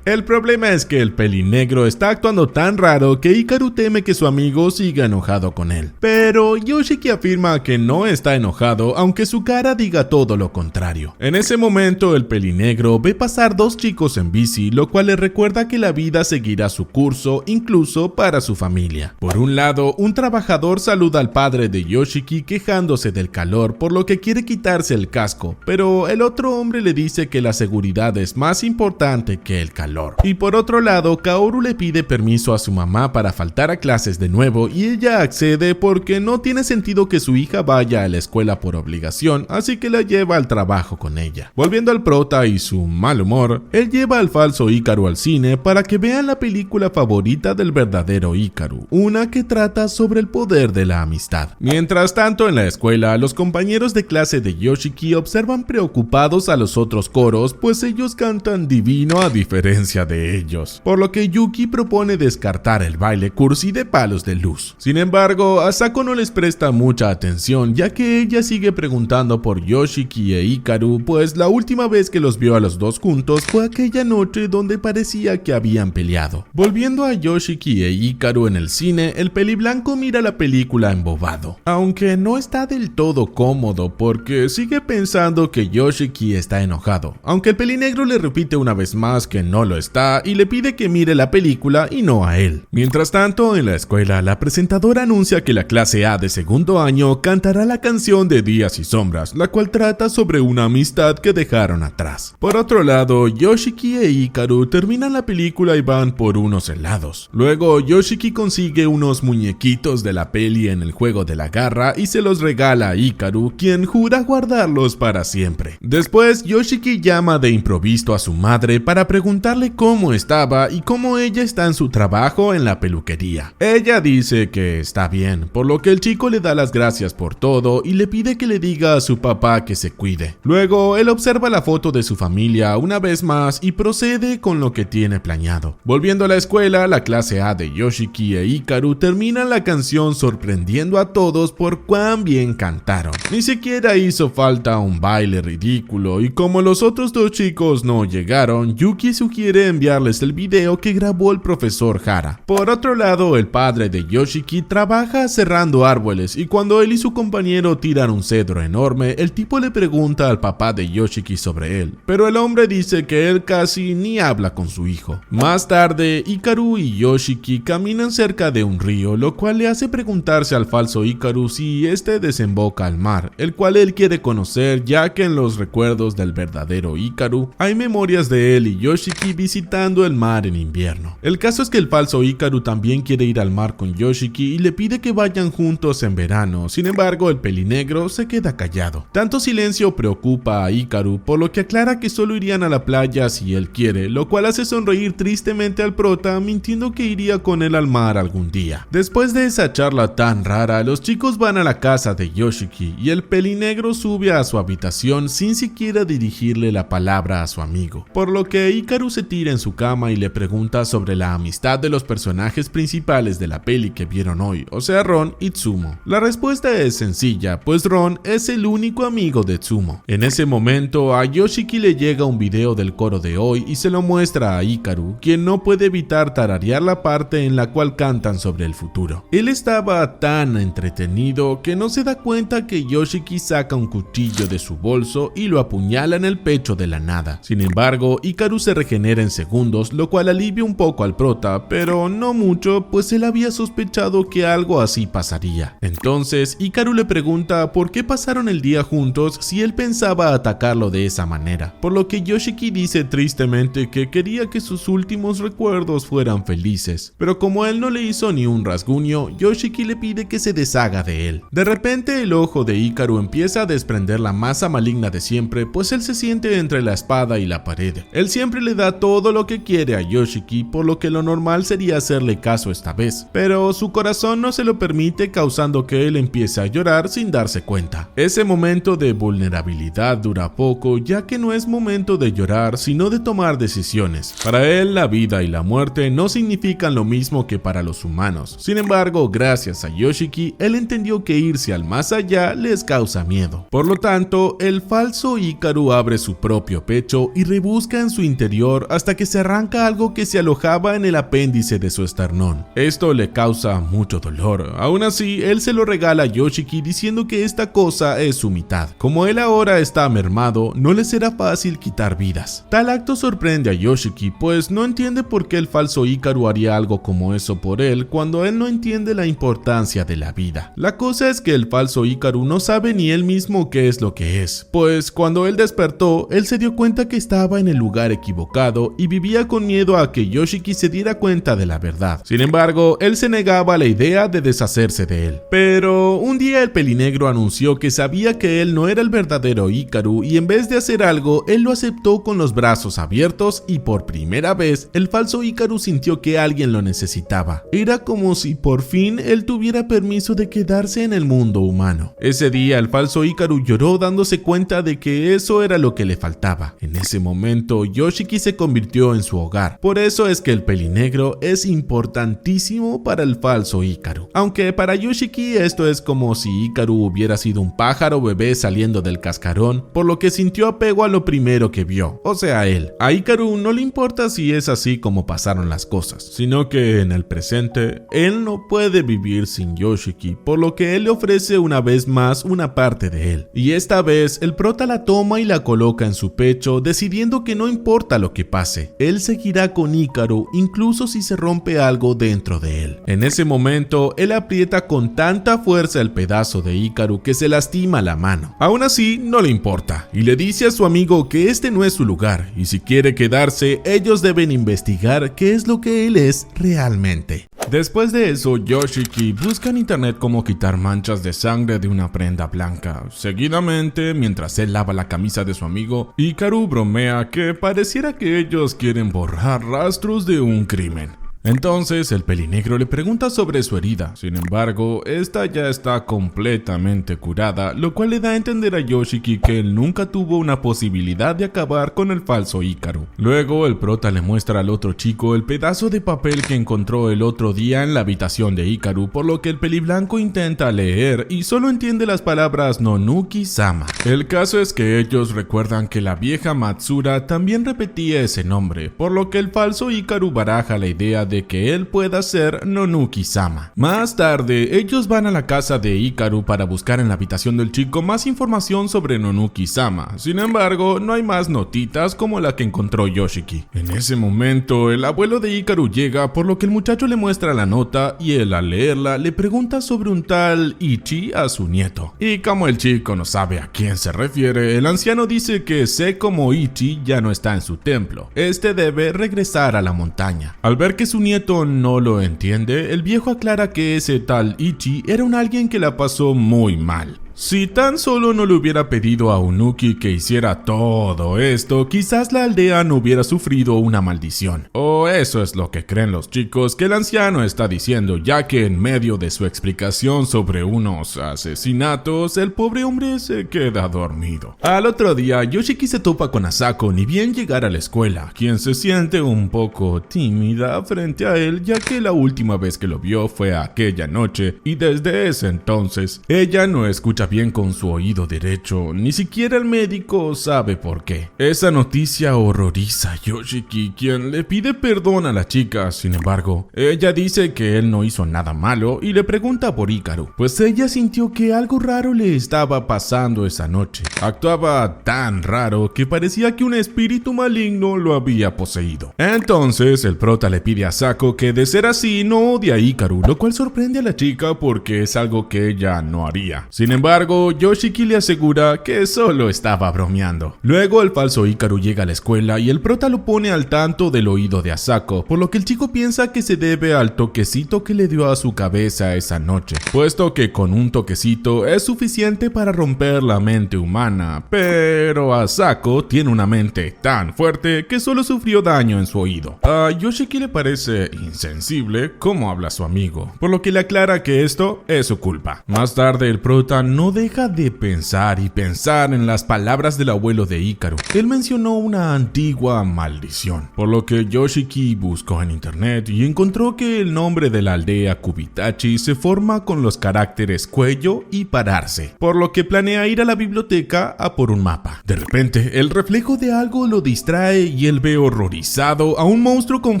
El problema es que el pelinegro está actuando tan raro que Hikaru teme que su amigo siga enojado con él, pero Yoshiki afirma que no está enojado, aunque su cara diga todo lo contrario. En ese momento el pelinegro ve pasar dos chicos en bici, lo cual le recuerda que la vida seguirá su curso, incluso para su familia. Por un lado, un trabajador saluda al padre de Yoshiki quejándose del calor, por lo que quiere quitarse el casco, pero el otro hombre le dice que la seguridad es más importante que el calor. Y por otro lado, Kaoru le pide permiso a su mamá para faltar a clases de nuevo y ella accede porque no tiene sentido que su hija vaya a la escuela por obligación, así que la lleva al trabajo con ella. Volviendo al prota y su mal humor, él lleva al falso Hikaru al cine para que vean la película favorita del verdadero Hikaru, una que trata sobre el poder de la amistad. Mientras tanto, en la escuela, los compañeros de clase de Yoshiki observan preocupados a los otros coros, pues ellos cantan divino a diferencia de ellos, por lo que Yuki propone descartar el baile cursi de palos de luz. Sin embargo, Asako no les presta mucha atención, ya que ella sigue preguntando por Yoshiki e Hikaru, pues la última vez que los vio a los dos juntos fue aquella noche donde parecía que habían peleado. Volviendo a Yoshiki e Hikaru en el cine, el peliblanco mira la película embobado, aunque no está del todo cómodo porque sigue pensando que Yoshiki está enojado, aunque el pelinegro le repite una vez más que no lo está y le pide que mire la película y no a él. Mientras tanto, en la escuela, la presentadora anuncia que la clase A de segundo año cantará la canción de Días y Sombras, la cual trata sobre una amistad que dejaron atrás. Por otro lado, Yoshiki e Hikaru terminan la película y van por unos helados. Luego, Yoshiki consigue unos muñequitos de la peli en el juego de la garra y se los regala a Hikaru, quien jura guardarlos para siempre. Después, Yoshiki llama de improviso a su madre para preguntarle cómo estaba y cómo ella está en su trabajo en la peluquería. Ella dice que está bien, por lo que el chico le da las gracias por todo y le pide que le diga a su papá que se cuide. Luego, él observa la foto de su familia una vez más y procede con lo que tiene planeado. Volviendo a la escuela, la clase A de Yoshiki e Hikaru terminan la canción sorprendiendo a todos por cuán bien cantaron. Ni siquiera hizo falta un baile ridículo y como los otros dos chicos no llegaron, Yuki sugiere enviarles el video que grabó el profesor Hara. Por otro lado, el padre de Yoshiki trabaja cerrando árboles y cuando él y su compañero tiran un cedro enorme, el tipo le pregunta al papá de Yoshiki sobre él, pero el hombre dice que él casi ni habla con su hijo. Más tarde, Hikaru y Yoshiki caminan cerca de un río, lo cual le hace preguntarse al falso Hikaru si este desemboca al mar, el cual él quiere conocer ya que en los recuerdos del verdadero Hikaru hay memorias de él y Yoshiki visitando el mar en invierno. El caso es que el falso Hikaru también quiere ir al mar con Yoshiki y le pide que vayan juntos en verano, sin embargo el pelinegro se queda callado. Tanto silencio preocupa a Hikaru, por lo que aclara que solo irían a la playa si él quiere, lo cual hace sonreír tristemente al prota, mintiendo que iría con él al mar algún día. Después de esa charla tan rara, los chicos van a la casa de Yoshiki y el pelinegro sube a su habitación sin siquiera dirigirle la palabra a su amigo, por lo que Hikaru se tira en su cama y le pregunta sobre la amistad de los personajes principales de la peli que vieron hoy, o sea Ron y Tsumo. La respuesta es sencilla, pues Ron es el único amigo de Tsumo. En ese momento a Yoshiki le llega un video del coro de hoy y se lo muestra a Hikaru, quien no puede evitar tararear la parte en la cual cantan sobre el futuro. Él estaba tan entretenido que no se da cuenta que Yoshiki saca un cuchillo de su bolso y lo apuñala en el pecho de la nada. Sin embargo, Hikaru se regenera en segundos, lo cual alivia un poco al prota, pero no mucho, pues él había sospechado que algo así pasaría. Entonces, Hikaru le pregunta por qué pasaron el día juntos si él pensaba atacarlo de esa manera, por lo que Yoshiki dice tristemente que quería que sus últimos recuerdos fueran felices, pero como él no le hizo ni un rasguño, Yoshiki le pide que se deshaga de él. De repente el ojo de Hikaru empieza a desprender la masa maligna de siempre, pues él se siente entre la espada y la pared. Él siempre le da todo lo que quiere a Yoshiki, por lo que lo normal sería hacerle caso esta vez, pero su corazón no se lo permite, causando que él empiece a llorar sin darse cuenta. Ese momento de vulnerabilidad dura poco, ya que no es momento de llorar, sino de tomar decisiones. Para él, la vida y la muerte no significan lo mismo que para los humanos. Sin embargo, gracias a Yoshiki, él entendió que irse al más allá les causa miedo. Por lo tanto, el falso Hikaru abre su propio pecho y rebusca en su interior hasta que se arranca algo que se alojaba en el apéndice de su esternón. Esto le causa mucho dolor. Aún así, él se lo regala a Yoshiki diciendo que esta cosa es su mitad. Como él ahora está mermado, no le será fácil quitar vidas. Tal acto sorprende a Yoshiki, pues no entiende por qué el falso Hikaru haría algo como eso por él cuando él no entiende la importancia de la vida. La cosa es que el falso Hikaru no sabe ni él mismo qué es lo que es, pues cuando él despertó, él se dio cuenta que estaba en el lugar equivocado y vivía con miedo a que Yoshiki se diera cuenta de la verdad. Sin embargo, él se negaba a la idea de deshacerse de él. Pero un día el pelinegro anunció que sabía que él no era el verdadero Hikaru y en vez de hacer algo, él lo aceptó con los brazos abiertos y por primera vez el falso Hikaru sintió que alguien lo necesitaba. Era como si por fin él tuviera permiso de quedarse en el mundo humano. Ese día el falso Hikaru lloró dándose cuenta de que eso era lo que le faltaba. En ese momento Yoshiki se convirtió en su hogar. Por eso es que el pelinegro es importantísimo para el falso Hikaru. Aunque para Yoshiki esto es como si Hikaru hubiera sido un pájaro bebé saliendo del cascarón, por lo que sintió apego a lo primero que vio, o sea él. A Hikaru no le importa si es así como pasaron las cosas, sino que en el presente él no puede vivir sin Yoshiki, por lo que él le ofrece una vez más una parte de él. Y esta vez el prota la toma y la coloca en su pecho, decidiendo que no importa lo que pase, él seguirá con Hikaru incluso si se rompe algo dentro de él. En ese momento él aprieta con tanta fuerza el pedazo de Hikaru que se lastima la mano. Aún así no le importa y le dice a su amigo dijo que este no es su lugar y si quiere quedarse, ellos deben investigar qué es lo que él es realmente. Después de eso, Yoshiki busca en internet cómo quitar manchas de sangre de una prenda blanca. Seguidamente, mientras él lava la camisa de su amigo, Hikaru bromea que pareciera que ellos quieren borrar rastros de un crimen. Entonces el pelinegro le pregunta sobre su herida, sin embargo, esta ya está completamente curada, lo cual le da a entender a Yoshiki que él nunca tuvo una posibilidad de acabar con el falso Hikaru. Luego el prota le muestra al otro chico el pedazo de papel que encontró el otro día en la habitación de Hikaru, por lo que el peliblanco intenta leer y solo entiende las palabras Nonuki-sama. El caso es que ellos recuerdan que la vieja Matsura también repetía ese nombre, por lo que el falso Hikaru baraja la idea de que él pueda ser Nonuki-sama. Más tarde, ellos van a la casa de Hikaru para buscar en la habitación del chico más información sobre Nonuki-sama. Sin embargo, no hay más notitas como la que encontró Yoshiki. En ese momento, el abuelo de Hikaru llega, por lo que el muchacho le muestra la nota y él al leerla le pregunta sobre un tal Ichi a su nieto. Y como el chico no sabe a quién se refiere, el anciano dice que como Ichi ya no está en su templo. Este debe regresar a la montaña. Al ver que su nieto no lo entiende, el viejo aclara que ese tal Ichi era un alguien que la pasó muy mal. Si tan solo no le hubiera pedido a Unuki que hiciera todo esto, quizás la aldea no hubiera sufrido una maldición. O eso es lo que creen los chicos que el anciano está diciendo, ya que en medio de su explicación sobre unos asesinatos, el pobre hombre se queda dormido. Al otro día, Yoshiki se topa con Asako ni bien llegar a la escuela, quien se siente un poco tímida frente a él, ya que la última vez que lo vio fue aquella noche, y desde ese entonces, ella no escucha bien con su oído derecho, ni siquiera el médico sabe por qué. Esa noticia horroriza a Yoshiki, quien le pide perdón a la chica. Sin embargo, ella dice que él no hizo nada malo y le pregunta por Hikaru, pues ella sintió que algo raro le estaba pasando esa noche. Actuaba tan raro que parecía que un espíritu maligno lo había poseído. Entonces el prota le pide a Asako que de ser así no odie a Hikaru, lo cual sorprende a la chica porque es algo que ella no haría. Sin embargo, Yoshiki le asegura que solo estaba bromeando. Luego el falso Hikaru llega a la escuela y el prota lo pone al tanto del oído de Asako, por lo que el chico piensa que se debe al toquecito que le dio a su cabeza esa noche, puesto que con un toquecito es suficiente para romper la mente humana, pero Asako tiene una mente tan fuerte que solo sufrió daño en su oído. A Yoshiki le parece insensible cómo habla su amigo, por lo que le aclara que esto es su culpa. Más tarde el prota no deja de pensar y pensar en las palabras del abuelo de Hikaru. Él mencionó una antigua maldición, por lo que Yoshiki buscó en internet y encontró que el nombre de la aldea Kubitachi se forma con los caracteres cuello y pararse, por lo que planea ir a la biblioteca a por un mapa. De repente, el reflejo de algo lo distrae y él ve horrorizado a un monstruo con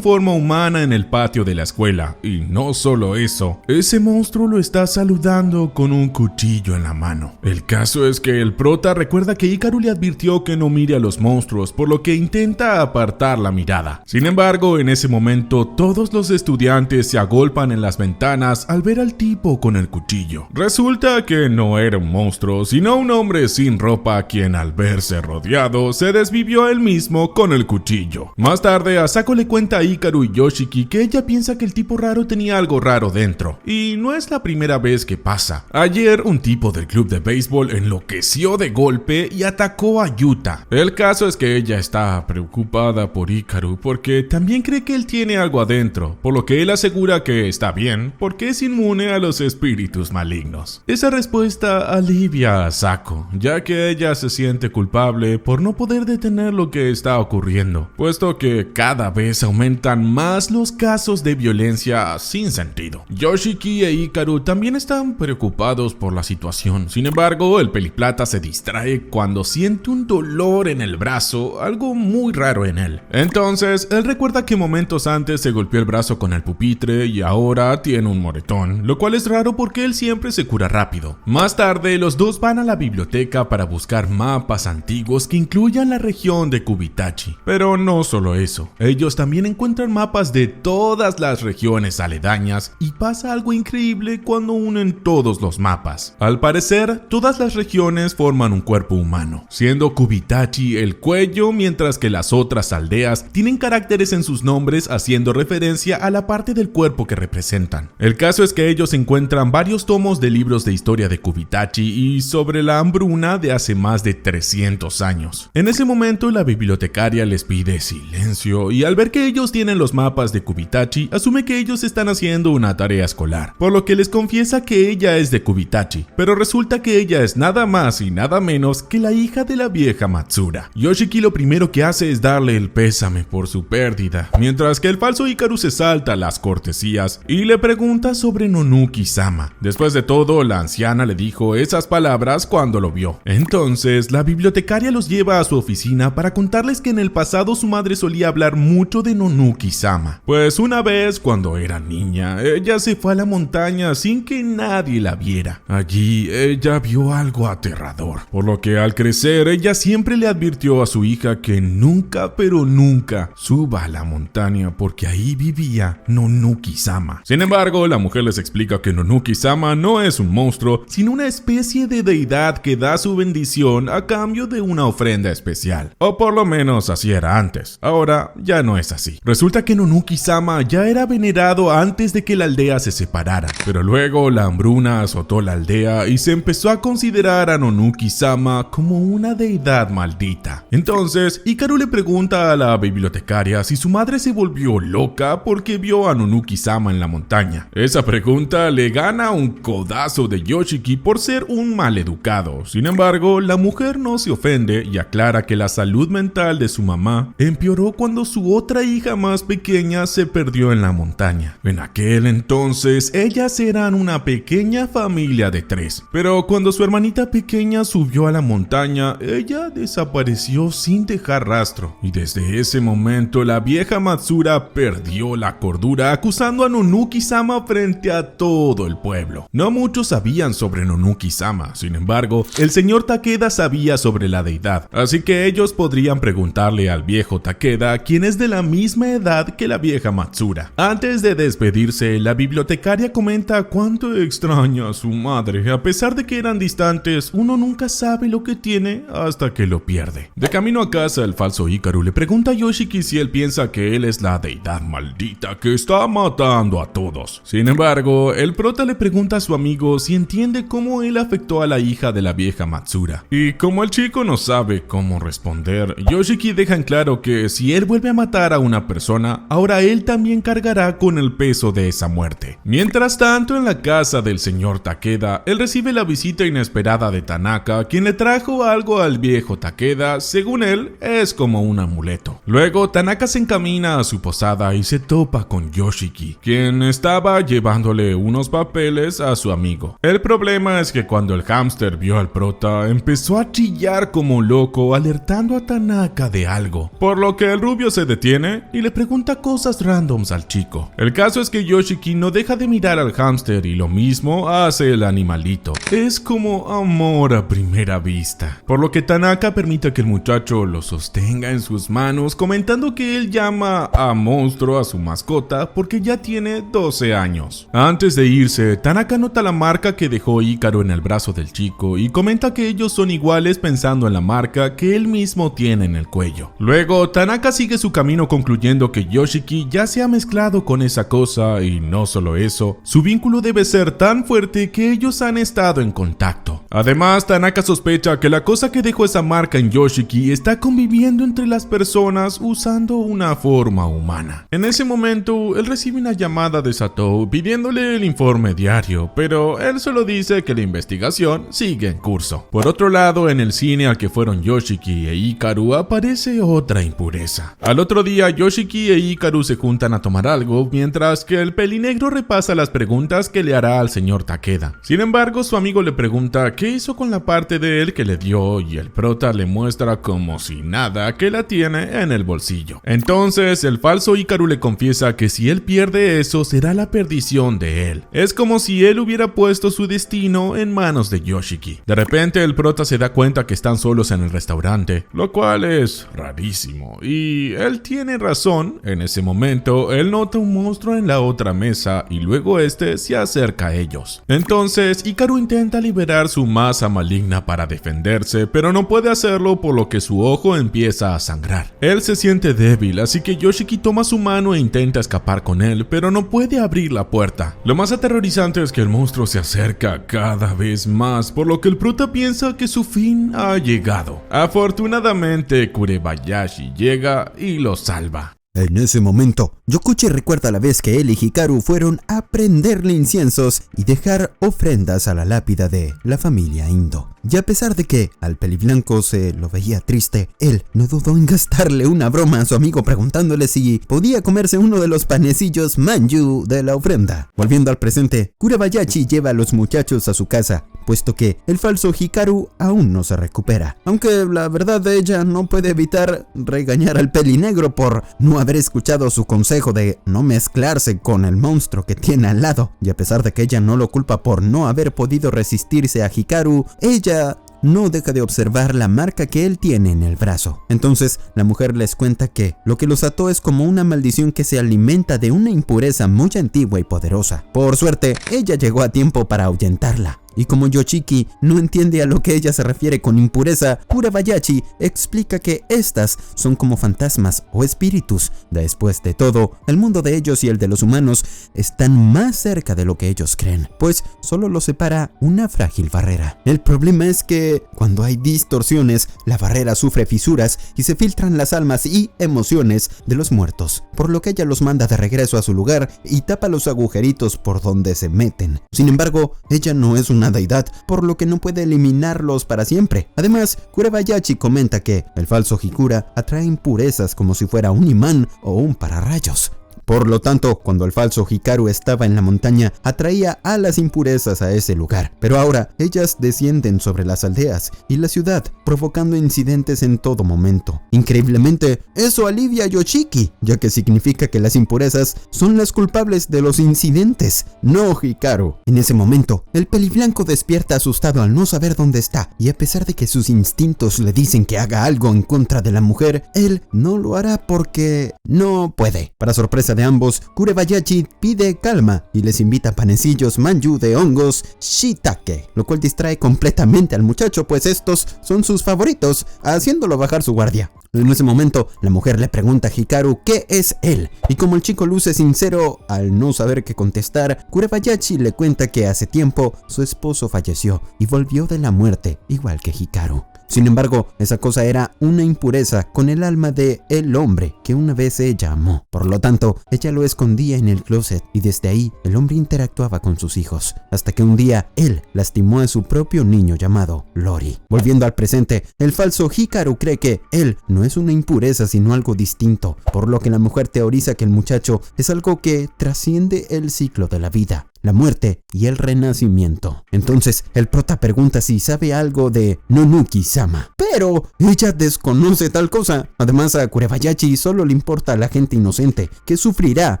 forma humana en el patio de la escuela. Y no solo eso, ese monstruo lo está saludando con un cuchillo en la mano. El caso es que el prota recuerda que Hikaru le advirtió que no mire a los monstruos, por lo que intenta apartar la mirada. Sin embargo, en ese momento todos los estudiantes se agolpan en las ventanas al ver al tipo con el cuchillo. Resulta que no era un monstruo, sino un hombre sin ropa quien al verse rodeado se desvivió a él mismo con el cuchillo. Más tarde, Asako le cuenta a Hikaru y Yoshiki que ella piensa que el tipo raro tenía algo raro dentro, y no es la primera vez que pasa. Ayer un tipo del club de béisbol enloqueció de golpe y atacó a Yuta. El caso es que ella está preocupada por Hikaru porque también cree que él tiene algo adentro, por lo que él asegura que está bien porque es inmune a los espíritus malignos. Esa respuesta alivia a Asako, ya que ella se siente culpable por no poder detener lo que está ocurriendo, puesto que cada vez aumentan más los casos de violencia sin sentido. Yoshiki e Hikaru también están preocupados por la situación. Sin embargo, el peliplata se distrae cuando siente un dolor en el brazo, algo muy raro en él. Entonces, él recuerda que momentos antes se golpeó el brazo con el pupitre y ahora tiene un moretón, lo cual es raro porque él siempre se cura rápido. Más tarde, los dos van a la biblioteca para buscar mapas antiguos que incluyan la región de Kubitachi. Pero no solo eso, ellos también encuentran mapas de todas las regiones aledañas y pasa algo increíble cuando unen todos los mapas. Al parecer, parecer, todas las regiones forman un cuerpo humano, siendo Kubitachi el cuello, mientras que las otras aldeas tienen caracteres en sus nombres haciendo referencia a la parte del cuerpo que representan. El caso es que ellos encuentran varios tomos de libros de historia de Kubitachi y sobre la hambruna de hace más de 300 años. En ese momento la bibliotecaria les pide silencio y al ver que ellos tienen los mapas de Kubitachi, asume que ellos están haciendo una tarea escolar, por lo que les confiesa que ella es de Kubitachi, pero resulta que ella es nada más y nada menos que la hija de la vieja Matsura. Yoshiki lo primero que hace es darle el pésame por su pérdida, mientras que el falso Hikaru se salta las cortesías y le pregunta sobre Nonuki-sama. Después de todo, la anciana le dijo esas palabras cuando lo vio. Entonces, la bibliotecaria los lleva a su oficina para contarles que en el pasado su madre solía hablar mucho de Nonuki-sama. Pues una vez, cuando era niña, ella se fue a la montaña sin que nadie la viera. Allí, ella vio algo aterrador, por lo que al crecer, ella siempre le advirtió a su hija que nunca, pero nunca, suba a la montaña porque ahí vivía Nonuki-sama. Sin embargo, la mujer les explica que Nonuki-sama no es un monstruo, sino una especie de deidad que da su bendición a cambio de una ofrenda especial. O por lo menos así era antes. Ahora ya no es así. Resulta que Nonuki-sama ya era venerado antes de que la aldea se separara, pero luego la hambruna azotó la aldea y se empezó a considerar a Nonuki-sama como una deidad maldita. Entonces, Hikaru le pregunta a la bibliotecaria si su madre se volvió loca porque vio a Nonuki-sama en la montaña. Esa pregunta le gana un codazo de Yoshiki por ser un maleducado. Sin embargo, la mujer no se ofende y aclara que la salud mental de su mamá empeoró cuando su otra hija más pequeña se perdió en la montaña. En aquel entonces, ellas eran una pequeña familia de 3, pero cuando su hermanita pequeña subió a la montaña, ella desapareció sin dejar rastro, y desde ese momento la vieja Matsura perdió la cordura acusando a Nonuki-sama frente a todo el pueblo. No muchos sabían sobre Nonuki-sama, sin embargo, el señor Takeda sabía sobre la deidad, así que ellos podrían preguntarle al viejo Takeda, quien es de la misma edad que la vieja Matsura. Antes de despedirse, la bibliotecaria comenta cuánto extraña a su madre. A pesar de que eran distantes, uno nunca sabe lo que tiene hasta que lo pierde. De camino a casa, el falso Hikaru le pregunta a Yoshiki si él piensa que él es la deidad maldita que está matando a todos. Sin embargo, el prota le pregunta a su amigo si entiende cómo él afectó a la hija de la vieja Matsura. Y como el chico no sabe cómo responder, Yoshiki deja en claro que si él vuelve a matar a una persona, ahora él también cargará con el peso de esa muerte. Mientras tanto, en la casa del señor Takeda, él recibe la visita inesperada de Tanaka, quien le trajo algo al viejo Takeda. Según él, es como un amuleto. Luego, Tanaka se encamina a su posada y se topa con Yoshiki, quien estaba llevándole unos papeles a su amigo. El problema es que cuando el hámster vio al prota, empezó a chillar como loco, alertando a Tanaka de algo, por lo que el rubio se detiene y le pregunta cosas randoms al chico. El caso es que Yoshiki no deja de mirar al hámster y lo mismo hace el animalito. Es como amor a primera vista, por lo que Tanaka permite que el muchacho lo sostenga en sus manos, comentando que él llama a monstruo a su mascota porque ya tiene 12 años. Antes de irse, Tanaka nota la marca que dejó Hikaru en el brazo del chico y comenta que ellos son iguales pensando en la marca que él mismo tiene en el cuello. Luego, Tanaka sigue su camino concluyendo que Yoshiki ya se ha mezclado con esa cosa y no solo eso, su vínculo debe ser tan fuerte que ellos han estado en contacto. Además, Tanaka sospecha que la cosa que dejó esa marca en Yoshiki está conviviendo entre las personas usando una forma humana. En ese momento, él recibe una llamada de Satou pidiéndole el informe diario, pero él solo dice que la investigación sigue en curso. Por otro lado, en el cine al que fueron Yoshiki e Hikaru aparece otra impureza. Al otro día, Yoshiki e Hikaru se juntan a tomar algo, mientras que el pelinegro repasa las preguntas que le hará al señor Takeda. Sin embargo, su amigo le pregunta qué hizo con la parte de él que le dio y el prota le muestra como si nada que la tiene en el bolsillo. Entonces, el falso Hikaru le confiesa que si él pierde eso será la perdición de él. Es como si él hubiera puesto su destino en manos de Yoshiki. De repente, el prota se da cuenta que están solos en el restaurante, lo cual es rarísimo, y él tiene razón. En ese momento, él nota un monstruo en la otra mesa y luego este se acerca a ellos. Entonces, Hikaru intenta liberar su masa maligna para defenderse, pero no puede hacerlo por lo que su ojo empieza a sangrar. Él se siente débil, así que Yoshiki toma su mano e intenta escapar con él, pero no puede abrir la puerta. Lo más aterrorizante es que el monstruo se acerca cada vez más, por lo que el prota piensa que su fin ha llegado. Afortunadamente, Kurebayashi llega y lo salva. En ese momento, Yokuchi recuerda la vez que él y Hikaru fueron a prenderle inciensos y dejar ofrendas a la lápida de la familia Indo. Y a pesar de que al peliblanco se lo veía triste, él no dudó en gastarle una broma a su amigo preguntándole si podía comerse uno de los panecillos manju de la ofrenda. Volviendo al presente, Kurebayashi lleva a los muchachos a su casa, puesto que el falso Hikaru aún no se recupera. Aunque la verdad ella no puede evitar regañar al pelinegro por no haber escuchado su consejo de no mezclarse con el monstruo que tiene al lado. Y a pesar de que ella no lo culpa por no haber podido resistirse a Hikaru, ella no deja de observar la marca que él tiene en el brazo. Entonces la mujer les cuenta que lo que los ató es como una maldición que se alimenta de una impureza muy antigua y poderosa. Por suerte, ella llegó a tiempo para ahuyentarla. Y como Yoshiki no entiende a lo que ella se refiere con impureza, Kurebayashi explica que estas son como fantasmas o espíritus. Después de todo, el mundo de ellos y el de los humanos están más cerca de lo que ellos creen, pues solo los separa una frágil barrera. El problema es que cuando hay distorsiones, la barrera sufre fisuras y se filtran las almas y emociones de los muertos, por lo que ella los manda de regreso a su lugar y tapa los agujeritos por donde se meten. Sin embargo, ella no es una deidad, por lo que no puede eliminarlos para siempre. Además, Kurebayashi comenta que el falso Hikura atrae impurezas como si fuera un imán o un pararrayos. Por lo tanto, cuando el falso Hikaru estaba en la montaña, atraía a las impurezas a ese lugar. Pero ahora, ellas descienden sobre las aldeas y la ciudad, provocando incidentes en todo momento. Increíblemente, eso alivia a Yoshiki, ya que significa que las impurezas son las culpables de los incidentes, no Hikaru. En ese momento, el peliblanco despierta asustado al no saber dónde está, y a pesar de que sus instintos le dicen que haga algo en contra de la mujer, él no lo hará porque no puede. Para sorpresa de ambos, Kurebayashi pide calma y les invita panecillos manju de hongos shiitake, lo cual distrae completamente al muchacho, pues estos son sus favoritos, haciéndolo bajar su guardia. En ese momento, la mujer le pregunta a Hikaru qué es él, y como el chico luce sincero al no saber qué contestar, Kurebayashi le cuenta que hace tiempo su esposo falleció y volvió de la muerte, igual que Hikaru. Sin embargo, esa cosa era una impureza con el alma de el hombre que una vez ella amó. Por lo tanto, ella lo escondía en el closet y desde ahí el hombre interactuaba con sus hijos, hasta que un día él lastimó a su propio niño llamado Lori. Volviendo al presente, el falso Hikaru cree que él no es una impureza sino algo distinto, por lo que la mujer teoriza que el muchacho es algo que trasciende el ciclo de la vida, la muerte y el renacimiento. Entonces el prota pregunta si sabe algo de Nonuki-sama, pero ella desconoce tal cosa. Además, a Kurebayashi solo le importa a la gente inocente, que sufrirá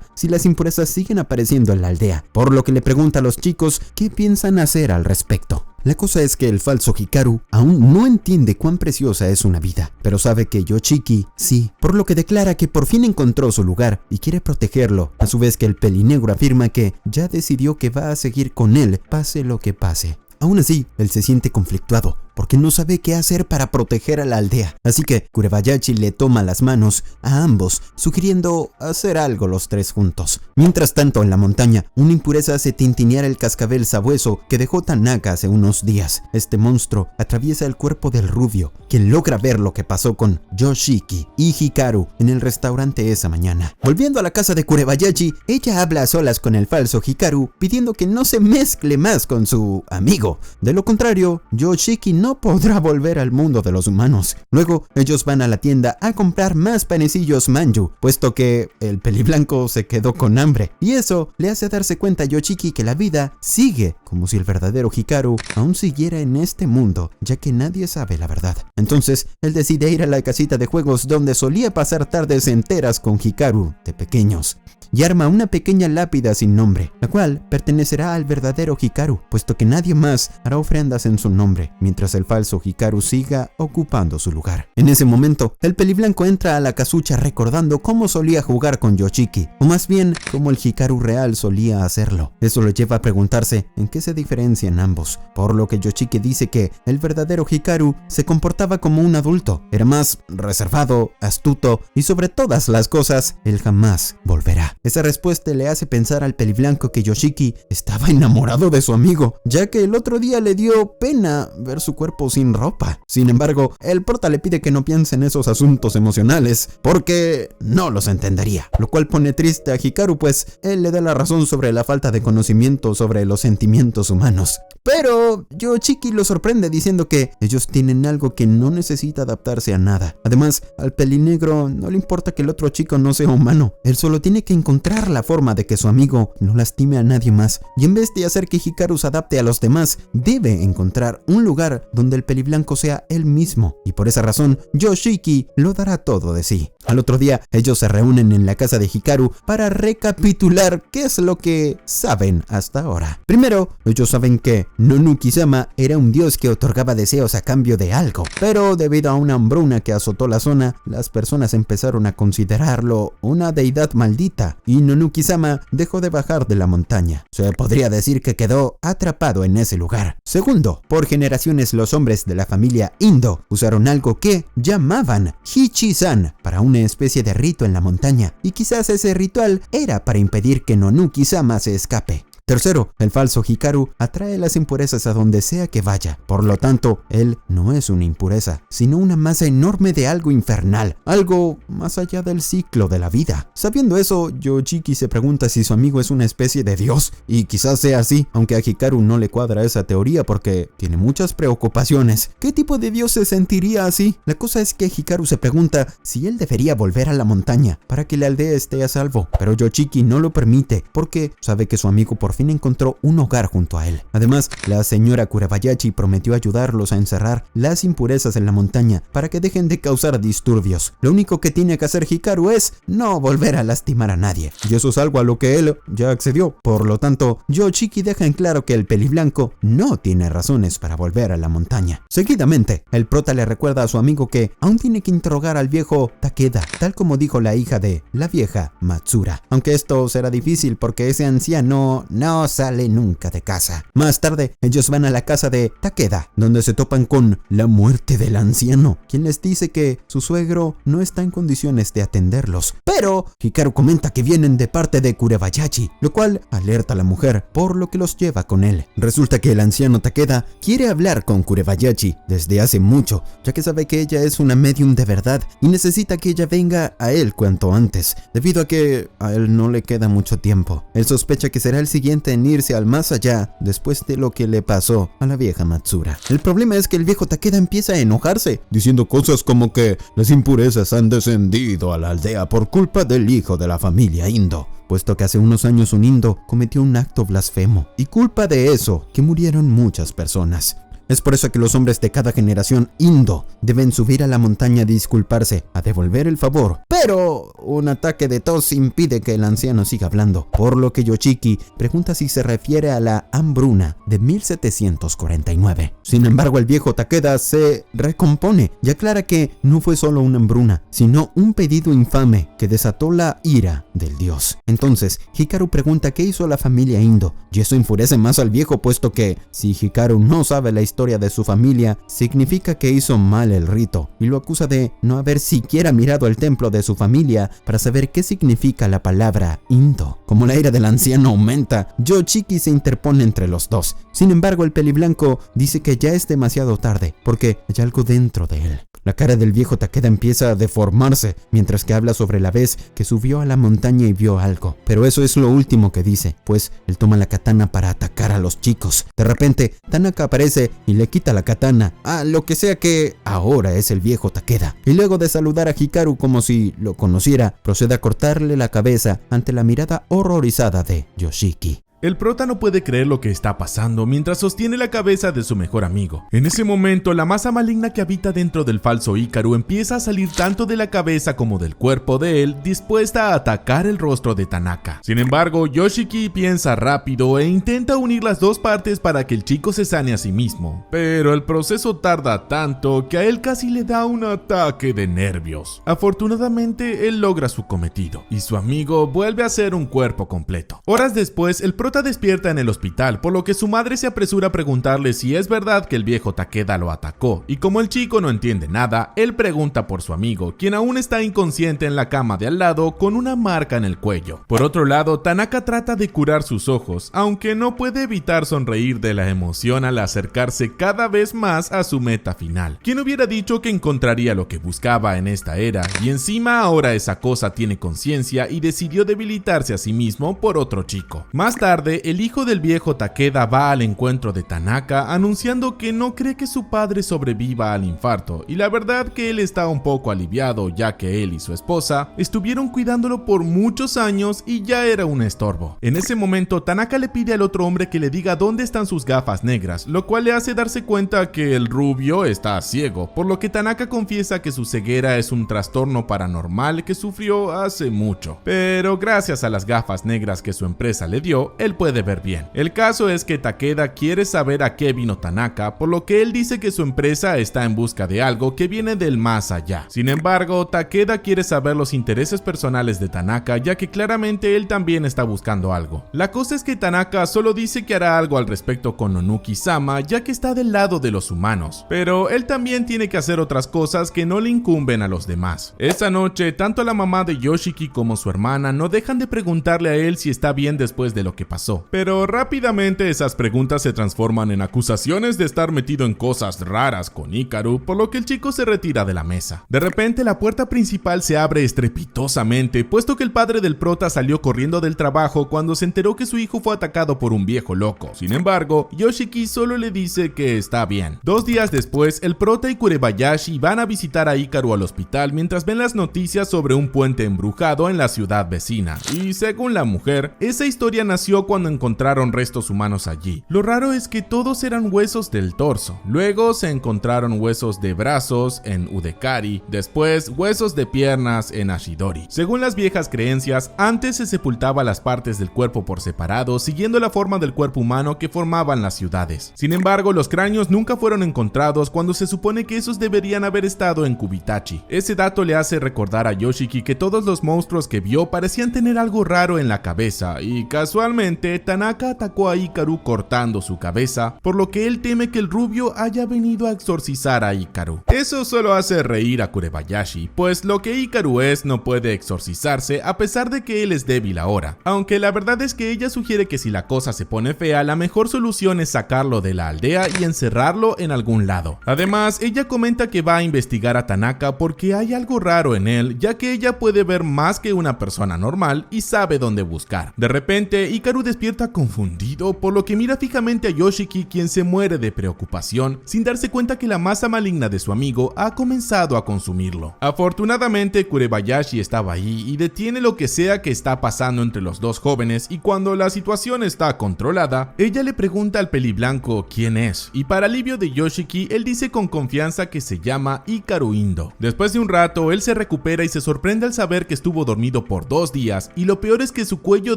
si las impurezas siguen apareciendo en la aldea, por lo que le pregunta a los chicos qué piensan hacer al respecto. La cosa es que el falso Hikaru aún no entiende cuán preciosa es una vida, pero sabe que Yoshiki sí, por lo que declara que por fin encontró su lugar y quiere protegerlo, a su vez que el pelinegro afirma que ya decidió que va a seguir con él, pase lo que pase. Aún así, él se siente conflictuado, porque no sabe qué hacer para proteger a la aldea. Así que Kurebayashi le toma las manos a ambos, sugiriendo hacer algo los tres juntos. Mientras tanto, en la montaña, una impureza hace tintinear el cascabel sabueso que dejó Tanaka hace unos días. Este monstruo atraviesa el cuerpo del rubio, quien logra ver lo que pasó con Yoshiki y Hikaru en el restaurante esa mañana. Volviendo a la casa de Kurebayashi, ella habla a solas con el falso Hikaru, pidiendo que no se mezcle más con su amigo. De lo contrario, Yoshiki no podrá volver al mundo de los humanos. Luego, ellos van a la tienda a comprar más panecillos manju, puesto que el peliblanco se quedó con hambre. Y eso le hace darse cuenta a Yoshiki que la vida sigue, como si el verdadero Hikaru aún siguiera en este mundo, ya que nadie sabe la verdad. Entonces, él decide ir a la casita de juegos donde solía pasar tardes enteras con Hikaru de pequeños. y arma una pequeña lápida sin nombre, la cual pertenecerá al verdadero Hikaru, puesto que nadie más hará ofrendas en su nombre, mientras el falso Hikaru siga ocupando su lugar. En ese momento, el peliblanco entra a la casucha recordando cómo solía jugar con Yoshiki, o más bien, cómo el Hikaru real solía hacerlo. Eso lo lleva a preguntarse en qué se diferencian ambos, por lo que Yoshiki dice que el verdadero Hikaru se comportaba como un adulto, era más reservado, astuto y sobre todas las cosas, él jamás volverá. Esa respuesta le hace pensar al peliblanco que Yoshiki estaba enamorado de su amigo, ya que el otro día le dio pena ver su cuerpo sin ropa. Sin embargo, el prota le pide que no piense en esos asuntos emocionales, porque no los entendería, lo cual pone triste a Hikaru, pues él le da la razón sobre la falta de conocimiento sobre los sentimientos humanos. Pero Yoshiki lo sorprende diciendo que ellos tienen algo que no necesita adaptarse a nada. Además, al pelinegro no le importa que el otro chico no sea humano. Él solo tiene que encontrar la forma de que su amigo no lastime a nadie más. Y en vez de hacer que Hikaru se adapte a los demás, debe encontrar un lugar donde el peliblanco sea él mismo. Y por esa razón, Yoshiki lo dará todo de sí. Al otro día, ellos se reúnen en la casa de Hikaru para recapitular qué es lo que saben hasta ahora. Primero, ellos saben que Nonuki-sama era un dios que otorgaba deseos a cambio de algo, pero debido a una hambruna que azotó la zona, las personas empezaron a considerarlo una deidad maldita y Nonuki-sama dejó de bajar de la montaña. Se podría decir que quedó atrapado en ese lugar. Segundo, por generaciones los hombres de la familia Indo usaron algo que llamaban Hichi-san para una especie de rito en la montaña, y quizás ese ritual era para impedir que Nonuki-sama se escape. Tercero, el falso Hikaru atrae las impurezas a donde sea que vaya. Por lo tanto, él no es una impureza, sino una masa enorme de algo infernal, algo más allá del ciclo de la vida. Sabiendo eso, Yoshiki se pregunta si su amigo es una especie de dios, y quizás sea así, aunque a Hikaru no le cuadra esa teoría porque tiene muchas preocupaciones. ¿Qué tipo de dios se sentiría así? La cosa es que Hikaru se pregunta si él debería volver a la montaña para que la aldea esté a salvo, pero Yoshiki no lo permite porque sabe que su amigo por fin encontró un hogar junto a él. Además, la señora Kurebayashi prometió ayudarlos a encerrar las impurezas en la montaña para que dejen de causar disturbios. Lo único que tiene que hacer Hikaru es no volver a lastimar a nadie, y eso es algo a lo que él ya accedió. Por lo tanto, Yoshiki deja en claro que el peliblanco no tiene razones para volver a la montaña. Seguidamente, el prota le recuerda a su amigo que aún tiene que interrogar al viejo Takeda, tal como dijo la hija de la vieja Matsura, aunque esto será difícil porque ese anciano no sale nunca de casa. Más tarde, ellos van a la casa de Takeda, donde se topan con la muerte del anciano, quien les dice que su suegro no está en condiciones de atenderlos. Pero Hikaru comenta que vienen de parte de Kurebayashi, lo cual alerta a la mujer, por lo que los lleva con él. Resulta que el anciano Takeda quiere hablar con Kurebayashi desde hace mucho, ya que sabe que ella es una medium de verdad y necesita que ella venga a él cuanto antes, debido a que a él no le queda mucho tiempo. Él sospecha que será el siguiente en irse al más allá después de lo que le pasó a la vieja Matsura. El problema es que el viejo Takeda empieza a enojarse, diciendo cosas como que las impurezas han descendido a la aldea por culpa del hijo de la familia Indo, puesto que hace unos años un Indo cometió un acto blasfemo, y culpa de eso que murieron muchas personas. Es por eso que los hombres de cada generación Indo deben subir a la montaña a disculparse, a devolver el favor. Pero un ataque de tos impide que el anciano siga hablando, por lo que Yoshiki pregunta si se refiere a la hambruna de 1749. Sin embargo, el viejo Takeda se recompone y aclara que no fue solo una hambruna, sino un pedido infame que desató la ira del dios. Entonces, Hikaru pregunta qué hizo la familia Indo, y eso enfurece más al viejo, puesto que si Hikaru no sabe la historia de su familia, significa que hizo mal el rito, y lo acusa de no haber siquiera mirado el templo de su familia para saber qué significa la palabra Indo. Como la ira del anciano aumenta, Yoshiki se interpone entre los dos. Sin embargo, el peliblanco dice que ya es demasiado tarde, porque hay algo dentro de él. La cara del viejo Takeda empieza a deformarse, mientras que habla sobre la vez que subió a la montaña y vio algo. Pero eso es lo último que dice, pues él toma la katana para atacar a los chicos. De repente, Tanaka aparece y le quita la katana a lo que sea que ahora es el viejo Takeda. Y luego de saludar a Hikaru como si lo conociera, procede a cortarle la cabeza ante la mirada horrorizada de Yoshiki. El prota no puede creer lo que está pasando mientras sostiene la cabeza de su mejor amigo. En ese momento, la masa maligna que habita dentro del falso Hikaru empieza a salir tanto de la cabeza como del cuerpo de él, dispuesta a atacar el rostro de Tanaka. Sin embargo, Yoshiki piensa rápido e intenta unir las dos partes para que el chico se sane a sí mismo, pero el proceso tarda tanto que a él casi le da un ataque de nervios. Afortunadamente, él logra su cometido y su amigo vuelve a ser un cuerpo completo. Horas después, el prota despierta en el hospital, por lo que su madre se apresura a preguntarle si es verdad que el viejo Takeda lo atacó, y como el chico no entiende nada, él pregunta por su amigo, quien aún está inconsciente en la cama de al lado con una marca en el cuello. Por otro lado, Tanaka trata de curar sus ojos, aunque no puede evitar sonreír de la emoción al acercarse cada vez más a su meta final. ¿Quién hubiera dicho que encontraría lo que buscaba en esta era? Y encima ahora esa cosa tiene conciencia y decidió debilitarse a sí mismo por otro chico. Más tarde, el hijo del viejo Takeda va al encuentro de Tanaka anunciando que no cree que su padre sobreviva al infarto, y la verdad que él está un poco aliviado ya que él y su esposa estuvieron cuidándolo por muchos años y ya era un estorbo. En ese momento, Tanaka le pide al otro hombre que le diga dónde están sus gafas negras, lo cual le hace darse cuenta que el rubio está ciego, por lo que Tanaka confiesa que su ceguera es un trastorno paranormal que sufrió hace mucho, pero gracias a las gafas negras que su empresa le dio, él puede ver bien. El caso es que Takeda quiere saber a qué vino Tanaka, por lo que él dice que su empresa está en busca de algo que viene del más allá. Sin embargo, Takeda quiere saber los intereses personales de Tanaka, ya que claramente él también está buscando algo. La cosa es que Tanaka solo dice que hará algo al respecto con Onuki-sama, ya que está del lado de los humanos, pero él también tiene que hacer otras cosas que no le incumben a los demás. Esa noche, tanto la mamá de Yoshiki como su hermana no dejan de preguntarle a él si está bien después de lo que pasó, pero rápidamente esas preguntas se transforman en acusaciones de estar metido en cosas raras con Hikaru, por lo que el chico se retira de la mesa. De repente, la puerta principal se abre estrepitosamente, puesto que el padre del prota salió corriendo del trabajo cuando se enteró que su hijo fue atacado por un viejo loco. Sin embargo, Yoshiki solo le dice que está bien. 2 días después, el prota y Kurebayashi van a visitar a Hikaru al hospital mientras ven las noticias sobre un puente embrujado en la ciudad vecina, y según la mujer, esa historia nació cuando encontraron restos humanos allí. Lo raro es que todos eran huesos del torso. Luego se encontraron huesos de brazos en Udekari, después huesos de piernas en Ashidori. Según las viejas creencias, antes se sepultaba las partes del cuerpo por separado, siguiendo la forma del cuerpo humano que formaban las ciudades. Sin embargo, los cráneos nunca fueron encontrados cuando se supone que esos deberían haber estado en Kubitachi. Ese dato le hace recordar a Yoshiki que todos los monstruos que vio parecían tener algo raro en la cabeza, y casualmente Tanaka atacó a Hikaru cortando su cabeza, por lo que él teme que el rubio haya venido a exorcizar a Hikaru. Eso solo hace reír a Kurebayashi, pues lo que Hikaru es no puede exorcizarse a pesar de que él es débil ahora, aunque la verdad es que ella sugiere que si la cosa se pone fea, la mejor solución es sacarlo de la aldea y encerrarlo en algún lado. Además, ella comenta que va a investigar a Tanaka porque hay algo raro en él, ya que ella puede ver más que una persona normal y sabe dónde buscar. De repente, Hikaru despierta confundido, por lo que mira fijamente a Yoshiki, quien se muere de preocupación, sin darse cuenta que la masa maligna de su amigo ha comenzado a consumirlo. Afortunadamente, Kurebayashi estaba ahí y detiene lo que sea que está pasando entre los dos jóvenes, y cuando la situación está controlada, ella le pregunta al peliblanco quién es, y para alivio de Yoshiki, él dice con confianza que se llama Hikaru Indo. Después de un rato, él se recupera y se sorprende al saber que estuvo dormido por 2 días, y lo peor es que su cuello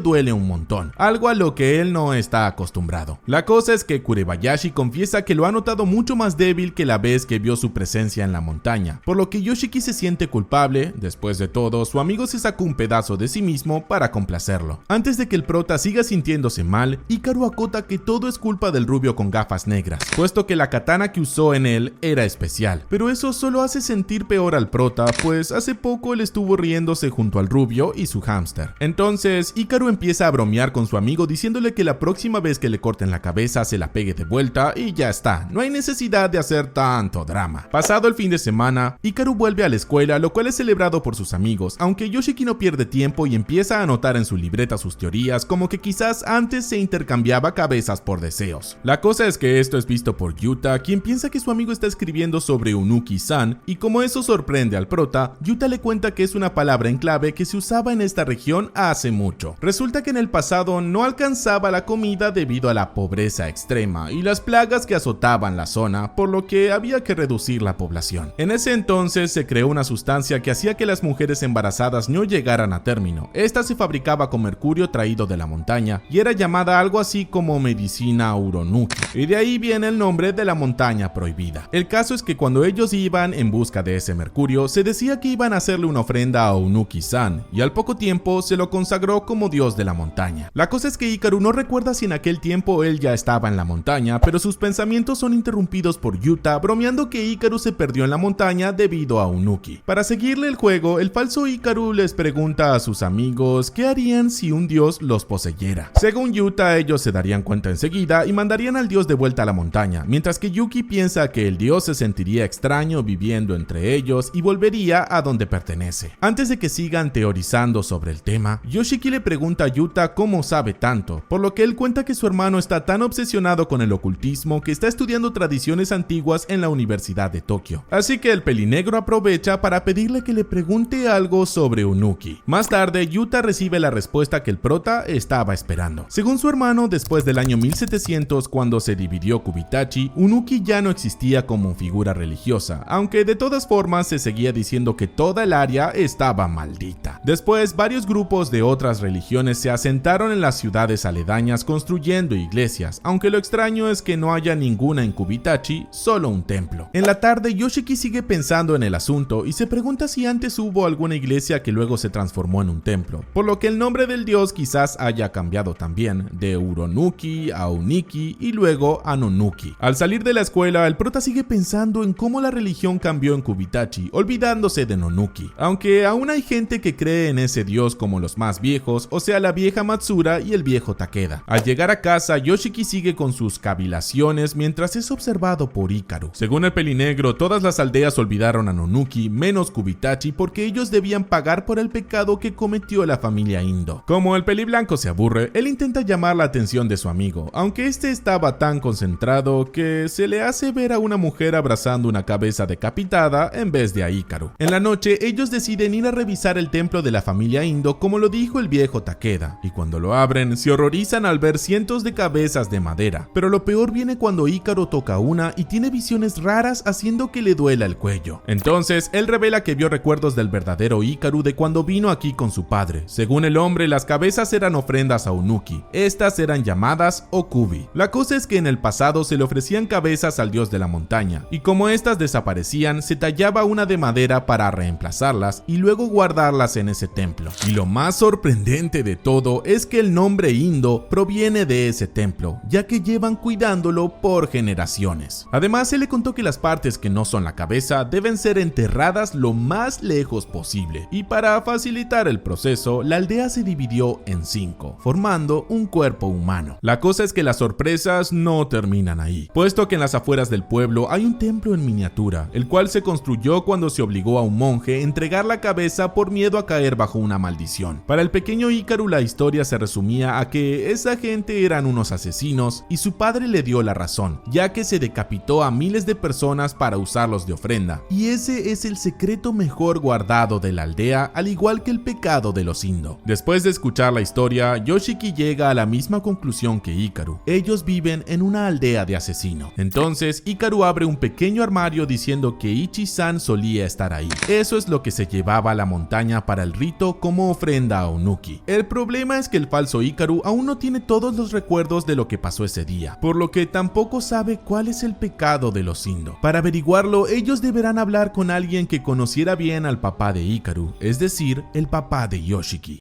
duele un montón, algo a lo que él no está acostumbrado. La cosa es que Kurebayashi confiesa que lo ha notado mucho más débil que la vez que vio su presencia en la montaña, por lo que Yoshiki se siente culpable. Después de todo, su amigo se sacó un pedazo de sí mismo para complacerlo. Antes de que el prota siga sintiéndose mal, Hikaru acota que todo es culpa del rubio con gafas negras, puesto que la katana que usó en él era especial, pero eso solo hace sentir peor al prota, pues hace poco él estuvo riéndose junto al rubio y su hámster. Entonces, Hikaru empieza a bromear con su amigo diciéndole que la próxima vez que le corten la cabeza se la pegue de vuelta y ya está, no hay necesidad de hacer tanto drama. Pasado el fin de semana, Hikaru vuelve a la escuela, lo cual es celebrado por sus amigos, aunque Yoshiki no pierde tiempo y empieza a anotar en su libreta sus teorías, como que quizás antes se intercambiaba cabezas por deseos. La cosa es que esto es visto por Yuta, quien piensa que su amigo está escribiendo sobre Unuki-san, y como eso sorprende al prota, Yuta le cuenta que es una palabra en clave que se usaba en esta región hace mucho. Resulta que en el pasado no alcanzaba la comida debido a la pobreza extrema y las plagas que azotaban la zona, por lo que había que reducir la población. En ese entonces se creó una sustancia que hacía que las mujeres embarazadas no llegaran a término. Esta se fabricaba con mercurio traído de la montaña y era llamada algo así como medicina Uronuki, y de ahí viene el nombre de la montaña prohibida. El caso es que cuando ellos iban en busca de ese mercurio, se decía que iban a hacerle una ofrenda a Unuki-san, y al poco tiempo se lo consagró como dios de la montaña. La cosa es que Hikaru no recuerda si en aquel tiempo él ya estaba en la montaña, pero sus pensamientos son interrumpidos por Yuta bromeando que Hikaru se perdió en la montaña debido a Unuki. Para seguirle el juego, el falso Hikaru les pregunta a sus amigos qué harían si un dios los poseyera. Según Yuta, ellos se darían cuenta enseguida y mandarían al dios de vuelta a la montaña, mientras que Yuki piensa que el dios se sentiría extraño viviendo entre ellos y volvería a donde pertenece. Antes de que sigan teorizando sobre el tema, Yoshiki le pregunta a Yuta cómo sabe tanto, por lo que él cuenta que su hermano está tan obsesionado con el ocultismo que está estudiando tradiciones antiguas en la Universidad de Tokio. Así que el pelinegro aprovecha para pedirle que le pregunte algo sobre Unuki. Más tarde, Yuta recibe la respuesta que el prota estaba esperando. Según su hermano, después del año 1700, cuando se dividió Kubitachi, Unuki ya no existía como figura religiosa, aunque de todas formas se seguía diciendo que toda el área estaba maldita. Después, varios grupos de otras religiones se asentaron en las ciudades aledañas construyendo iglesias, aunque lo extraño es que no haya ninguna en Kubitachi, solo un templo. En la tarde, Yoshiki sigue pensando en el asunto y se pregunta si antes hubo alguna iglesia que luego se transformó en un templo, por lo que el nombre del dios quizás haya cambiado también, de Uronuki a Uniki y luego a Nonuki. Al salir de la escuela, el prota sigue pensando en cómo la religión cambió en Kubitachi, olvidándose de Nonuki, aunque aún hay gente que cree en ese dios como los más viejos, o sea la vieja Matsura y el viejo Takeda. Al llegar a casa, Yoshiki sigue con sus cavilaciones mientras es observado por Hikaru. Según el pelinegro, todas las aldeas olvidaron a Nonuki, menos Kubitachi, porque ellos debían pagar por el pecado que cometió la familia Indo. Como el peliblanco se aburre, él intenta llamar la atención de su amigo, aunque este estaba tan concentrado que se le hace ver a una mujer abrazando una cabeza decapitada en vez de a Hikaru. En la noche, ellos deciden ir a revisar el templo de la familia Indo como lo dijo el viejo Takeda, y cuando lo abren, se horrorizan al ver cientos de cabezas de madera. Pero lo peor viene cuando Hikaru toca una y tiene visiones raras haciendo que le duela el cuello. Entonces, él revela que vio recuerdos del verdadero Hikaru de cuando vino aquí con su padre. Según el hombre, las cabezas eran ofrendas a Unuki. Estas eran llamadas Okubi. La cosa es que en el pasado se le ofrecían cabezas al dios de la montaña, y como estas desaparecían, se tallaba una de madera para reemplazarlas y luego guardarlas en ese templo. Y lo más sorprendente de todo es que el nombre Indo proviene de ese templo, ya que llevan cuidándolo por generaciones. Además, él le contó que las partes que no son la cabeza deben ser enterradas lo más lejos posible, y para facilitar el proceso, la aldea se dividió en 5, formando un cuerpo humano. La cosa es que las sorpresas no terminan ahí, puesto que en las afueras del pueblo hay un templo en miniatura, el cual se construyó cuando se obligó a un monje a entregar la cabeza por miedo a caer bajo una maldición. Para el pequeño Hikaru, la historia se resumía a que esa gente eran unos asesinos y su padre le dio la razón, ya que se decapitó a miles de personas para usarlos de ofrenda, y ese es el secreto mejor guardado de la aldea, al igual que el pecado de los Indo. Después de escuchar la historia, Yoshiki llega a la misma conclusión que Hikaru. Ellos viven en una aldea de asesinos. Entonces, Hikaru abre un pequeño armario diciendo que Ichi-san solía estar ahí. Eso es lo que se llevaba a la montaña para el rito como ofrenda a Unuki. El problema es que el falso Hikaru aún no tiene todos los recuerdos de lo que pasó ese día, por lo que tampoco sabe cuál es el pecado de los Indo. Para averiguarlo, ellos deberán hablar con alguien que conociera bien al papá de Hikaru, es decir, el papá de Yoshiki.